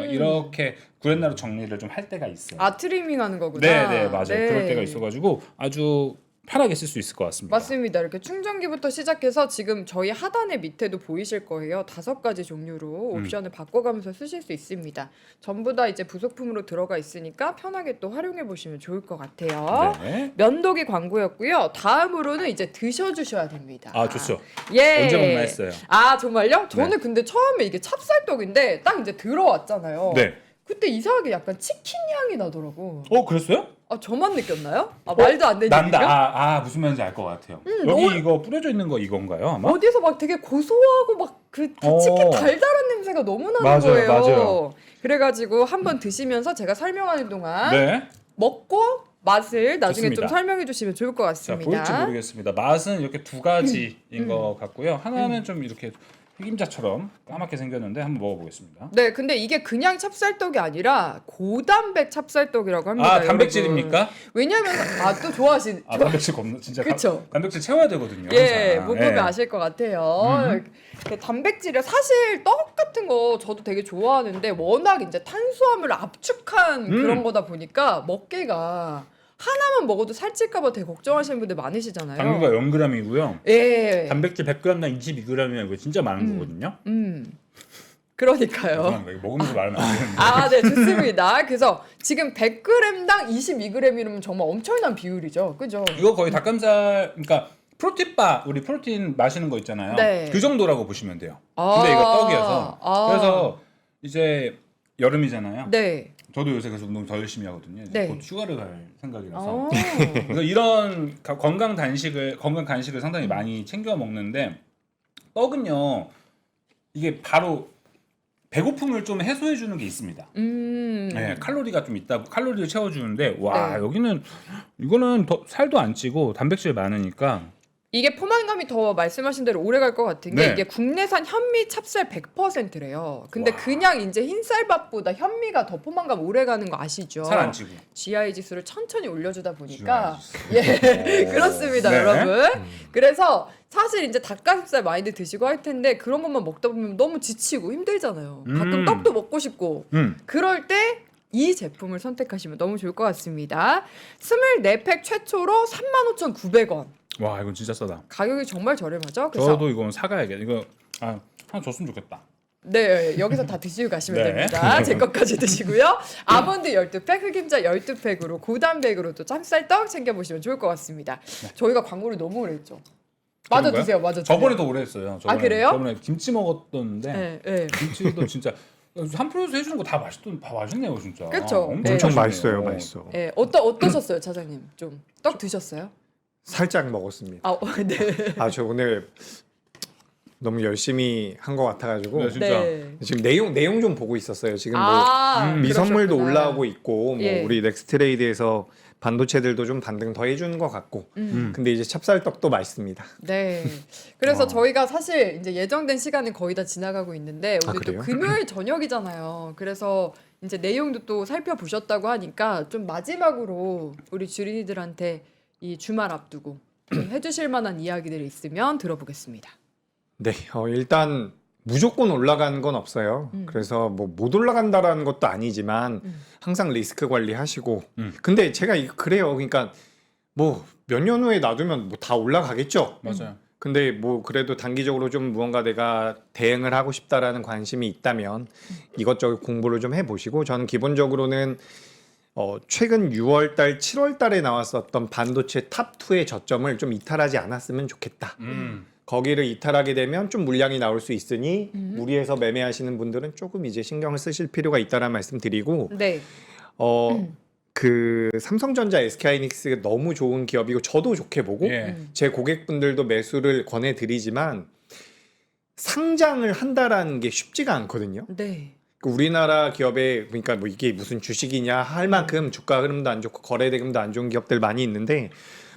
이렇게 구렛나루 정리를 좀 할 때가 있어요. 트리밍 하는 거구나. 네, 맞아요. 네. 그럴 때가 있어가지고 아주 편하게 쓸 수 있을 것 같습니다. 맞습니다. 이렇게 충전기부터 시작해서 지금 저희 하단에 밑에도 보이실 거예요. 5가지 종류로 옵션을 바꿔가면서 쓰실 수 있습니다. 전부 다 이제 부속품으로 들어가 있으니까 편하게 또 활용해 보시면 좋을 것 같아요. 네. 면도기 광고였고요. 다음으로는 이제 드셔주셔야 됩니다. 아 좋죠. 예. 언제 먹나 했어요. 아 정말요? 저는 네. 근데 처음에 이게 찹쌀떡인데 딱 이제 들어왔잖아요. 네. 그때 이상하게 약간 치킨 향이 나더라고. 그랬어요? 저만 느꼈나요? 말도 안 되는 난다. 얘기가? 무슨 말인지 알 것 같아요. 여기 너무- 이거 뿌려져 있는 거 이건가요? 아마? 어디서 막 되게 고소하고 막 그 치킨 달달한 냄새가 너무 나는 맞아요, 거예요. 맞아요. 그래가지고 한번 드시면서 제가 설명하는 동안 네. 먹고 맛을 나중에 좋습니다. 좀 설명해 주시면 좋을 것 자 같습니다. 보일지 모르겠습니다. 맛은 이렇게 두 가지인 것 같고요. 하나는 좀 이렇게 튀김자처럼 까맣게 생겼는데 한번 먹어보겠습니다. 네, 근데 이게 그냥 찹쌀떡이 아니라 고단백 찹쌀떡이라고 합니다. 단백질입니까? 여러분. 왜냐면 또 좋아하신 단백질 겁나 진짜 그쵸? 단백질 채워야 되거든요. 예, 항상. 못 보면 예. 아실 것 같아요. 그 단백질이 사실 떡 같은 거 저도 되게 좋아하는데 워낙 이제 탄수화물을 압축한 그런 거다 보니까 먹기가 하나만 먹어도 살찔까봐 되게 걱정하시는 분들 많으시잖아요. 당류가 0g이고요. 예. 단백질 100g당 22g이면 이거 진짜 많은 거거든요. 그러니까요. 먹으면서 말하면 안 되는데. 네, 좋습니다. 그래서 지금 100g당 22g이면 정말 엄청난 비율이죠. 그죠? 이거 거의 닭가슴살, 그러니까 프로틴바, 우리 프로틴 마시는 거 있잖아요. 네. 그 정도라고 보시면 돼요. 근데 이거 떡이어서. 아. 그래서 이제 여름이잖아요. 네. 저도 요새 그래서 운동 더 열심히 하거든요. 이제 네. 곧 휴가를 갈 생각이라서. 아. 그래서 이런 건강 간식을 상당히 많이 챙겨 먹는데 떡은요. 이게 바로 배고픔을 좀 해소해 주는 게 있습니다. 네, 칼로리가 좀 있다. 칼로리를 채워 주는데 와, 네. 이거는 더 살도 안 찌고 단백질 많으니까 이게 포만감이 더 말씀하신 대로 오래 갈 것 같은 게 네. 이게 국내산 현미 찹쌀 100%래요. 근데 그냥 이제 흰쌀밥보다 현미가 더 포만감 오래 가는 거 아시죠? 살 안 찌고. GI 지수를 천천히 올려주다 보니까 GI 예 그렇습니다, 네. 여러분. 그래서 사실 이제 닭가슴살 많이들 드시고 할 텐데 그런 것만 먹다 보면 너무 지치고 힘들잖아요. 가끔 떡도 먹고 싶고 그럴 때 이 제품을 선택하시면 너무 좋을 것 같습니다. 24팩 최초로 35,900원. 와, 이건 진짜 싸다. 가격이 정말 저렴하죠. 그래서 저도 이건 사가야겠. 이거 하나 줬으면 좋겠다. 네, 여기서 다 드시고 가시면 네. 됩니다. 제 것까지 드시고요. 아몬드 12팩, 흑임자 12팩으로 고단백으로 또 찹쌀떡 챙겨보시면 좋을 것 같습니다. 저희가 광고를 너무 오래 했죠. 마저 그런가요? 드세요, 마저 드세요. 저번에도 오래 했어요. 저번에, 그래요? 저번에 김치 먹었던데 네, 네. 김치도 진짜 한 프로에서 해주는 거 다 맛있네요, 진짜. 그쵸? 네. 엄청 맛있네요. 맛있어요, 맛있어. 네, 어떠셨어요, 차장님? 좀 떡 드셨어요? 살짝 먹었습니다. 아, 네. 아, 저 오늘 너무 열심히 한 것 같아가지고 네, 진짜. 네. 지금 내용 좀 보고 있었어요. 지금 뭐 미선물도 그러셨구나. 올라오고 있고 뭐 예. 우리 넥스트레이드에서 반도체들도 좀 반등 더 해주는 것 같고 근데 이제 찹쌀떡도 맛있습니다. 네. 그래서 저희가 사실 이제 예정된 시간은 거의 다 지나가고 있는데 아, 오늘 또 그래요? 금요일 저녁이잖아요. 그래서 이제 내용도 또 살펴보셨다고 하니까 좀 마지막으로 우리 주린이들한테 이 주말 앞두고 좀 해주실 만한 이야기들이 있으면 들어보겠습니다. 네, 일단 무조건 올라가는 건 없어요. 그래서 뭐 못 올라간다라는 것도 아니지만 항상 리스크 관리하시고. 근데 제가 그래요. 그러니까 뭐 몇 년 후에 놔두면 뭐 다 올라가겠죠. 맞아요. 근데 뭐 그래도 단기적으로 좀 무언가 내가 대응을 하고 싶다라는 관심이 있다면 이것저것 공부를 좀 해보시고 저는 기본적으로는 최근 6월달, 7월달에 나왔었던 반도체 탑2의 저점을 좀 이탈하지 않았으면 좋겠다. 거기를 이탈하게 되면 좀 물량이 나올 수 있으니 무리해서 매매하시는 분들은 조금 이제 신경을 쓰실 필요가 있다는 말씀 드리고 네. 그 삼성전자, SK하이닉스가 너무 좋은 기업이고 저도 좋게 보고 예. 제 고객분들도 매수를 권해드리지만 상장을 한다라는 게 쉽지가 않거든요. 네. 우리나라 기업에 그러니까 뭐 이게 무슨 주식이냐 할 만큼 주가 흐름도 안 좋고 거래 대금도 안 좋은 기업들 많이 있는데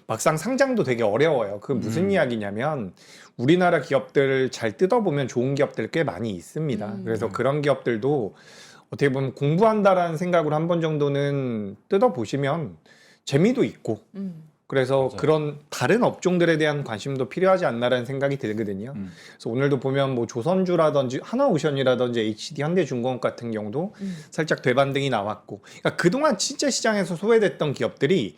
막상 상장도 되게 어려워요. 그 무슨 이야기냐면 우리나라 기업들을 잘 뜯어보면 좋은 기업들 꽤 많이 있습니다. 그래서 그런 기업들도 어떻게 보면 공부한다라는 생각으로 한 번 정도는 뜯어보시면 재미도 있고 그래서 맞아요. 그런 다른 업종들에 대한 관심도 필요하지 않나라는 생각이 들거든요. 그래서 오늘도 보면 뭐 조선주라든지 하나오션이라든지 HD 현대중공업 같은 경우도 살짝 되반등이 나왔고 그러니까 그동안 진짜 시장에서 소외됐던 기업들이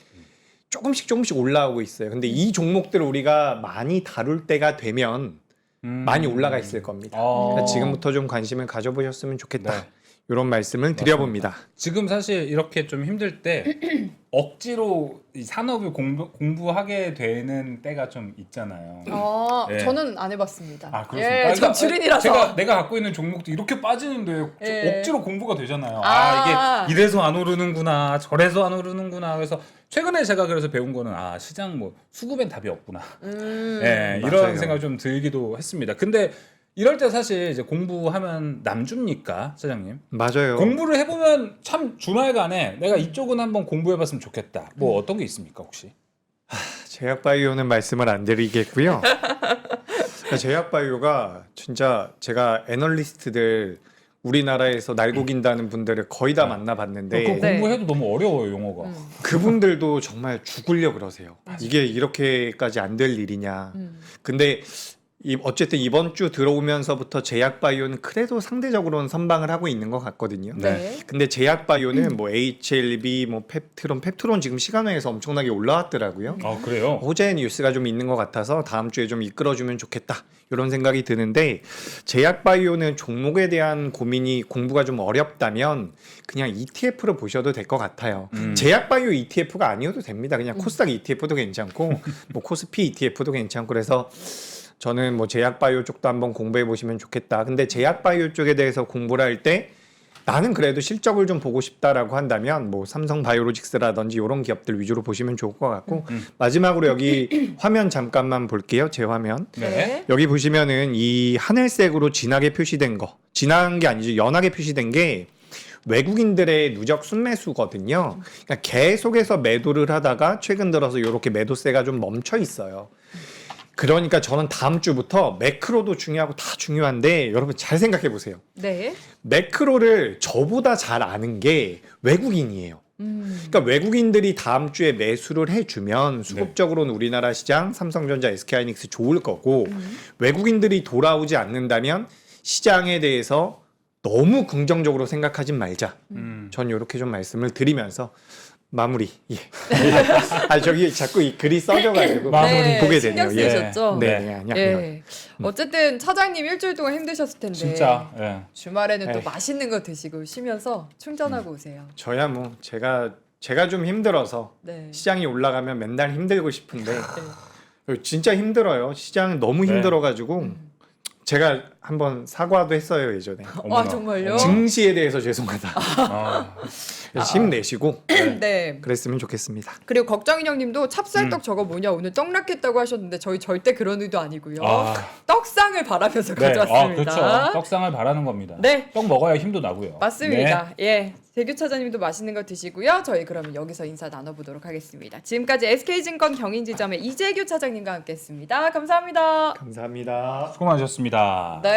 조금씩 올라오고 있어요. 근데 이 종목들을 우리가 많이 다룰 때가 되면 많이 올라가 있을 겁니다. 그러니까 지금부터 좀 관심을 가져보셨으면 좋겠다. 네. 이런 말씀을 드려봅니다. 지금 사실 이렇게 좀 힘들 때 억지로 이 산업을 공부하게 되는 때가 좀 있잖아요. 아, 네. 저는 안 해봤습니다. 아, 그렇습니까? 예, 저 주린이라서. 내가 갖고 있는 종목도 이렇게 빠지는데 예. 억지로 공부가 되잖아요. 아. 이게 이래서 안 오르는구나, 저래서 안 오르는구나. 그래서 최근에 제가 그래서 배운 거는 시장 뭐 수급엔 답이 없구나. 예, 이런 맞아요. 생각이 좀 들기도 했습니다. 근데 이럴 때 사실 이제 공부하면 남줍니까, 사장님? 맞아요. 공부를 해보면 참 주말간에 내가 이쪽은 한번 공부해봤으면 좋겠다. 뭐 어떤 게 있습니까, 혹시? 제약바이오는 말씀을 안 드리겠고요. 제약바이오가 진짜 제가 애널리스트들 우리나라에서 날고긴다는 분들을 거의 다 만나봤는데 그거 네. 공부해도 너무 어려워요, 용어가. 그분들도 정말 죽으려 그러세요. 이게 이렇게까지 안 될 일이냐. 근데 어쨌든 이번 주 들어오면서부터 제약바이오는 그래도 상대적으로는 선방을 하고 있는 것 같거든요. 네. 근데 제약바이오는 뭐 HLB, 뭐 펩트론 지금 시간외에서 엄청나게 올라왔더라고요. 아, 그래요? 호재 뉴스가 좀 있는 것 같아서 다음 주에 좀 이끌어주면 좋겠다 이런 생각이 드는데 제약바이오는 종목에 대한 공부가 좀 어렵다면 그냥 ETF를 보셔도 될 것 같아요. 제약바이오 ETF가 아니어도 됩니다. 그냥 코스닥 ETF도 괜찮고 뭐 코스피 ETF도 괜찮고 그래서 저는 뭐 제약바이오 쪽도 한번 공부해 보시면 좋겠다. 근데 제약바이오 쪽에 대해서 공부를 할 때 나는 그래도 실적을 좀 보고 싶다라고 한다면 뭐 삼성바이오로직스라든지 이런 기업들 위주로 보시면 좋을 것 같고 마지막으로 여기 화면 잠깐만 볼게요. 제 화면. 네. 여기 보시면은 이 하늘색으로 진하게 표시된 거, 진한 게 아니죠. 연하게 표시된 게 외국인들의 누적 순매수거든요. 그러니까 계속해서 매도를 하다가 최근 들어서 이렇게 매도세가 좀 멈춰 있어요. 그러니까 저는 다음 주부터 매크로도 중요하고 다 중요한데 여러분 잘 생각해 보세요. 네. 매크로를 저보다 잘 아는 게 외국인이에요. 그러니까 외국인들이 다음 주에 매수를 해주면 수급적으로는 우리나라 시장 삼성전자, SK하이닉스 좋을 거고 외국인들이 돌아오지 않는다면 시장에 대해서 너무 긍정적으로 생각하진 말자. 전 이렇게 좀 말씀을 드리면서 마무리. 예. 아 저기 자꾸 이 글이 써져가지고 마무리 보게 신경 되네요. 예. 쓰이셨죠? 네, 네, 아니요. 예. 어쨌든 차장님 일주일 동안 힘드셨을 텐데 진짜. 예. 주말에는 또 에이. 맛있는 거 드시고 쉬면서 충전하고 오세요. 저야 뭐 제가 좀 힘들어서 네. 시장이 올라가면 맨날 힘들고 싶은데 네. 진짜 힘들어요. 시장 너무 네. 힘들어가지고 제가 한번 사과도 했어요 예전에. 어머나. 아 정말요? 증시에 대해서 죄송하다. 아, 힘내시고 네. 그랬으면 좋겠습니다. 그리고 걱정인 형님도 찹쌀떡 저거 뭐냐 오늘 떡 낳겠다고 하셨는데 저희 절대 그런 의도 아니고요. 아. 떡상을 바라면서 네. 가져왔습니다. 그렇죠. 떡상을 바라는 겁니다. 네. 떡 먹어야 힘도 나고요. 맞습니다. 예. 대규 차장님도 맛있는 거 드시고요. 저희 그러면 여기서 인사 나눠보도록 하겠습니다. 지금까지 SK증권 경인지점의 이재규 차장님과 함께했습니다. 감사합니다. 감사합니다. 수고 많으셨습니다. 네.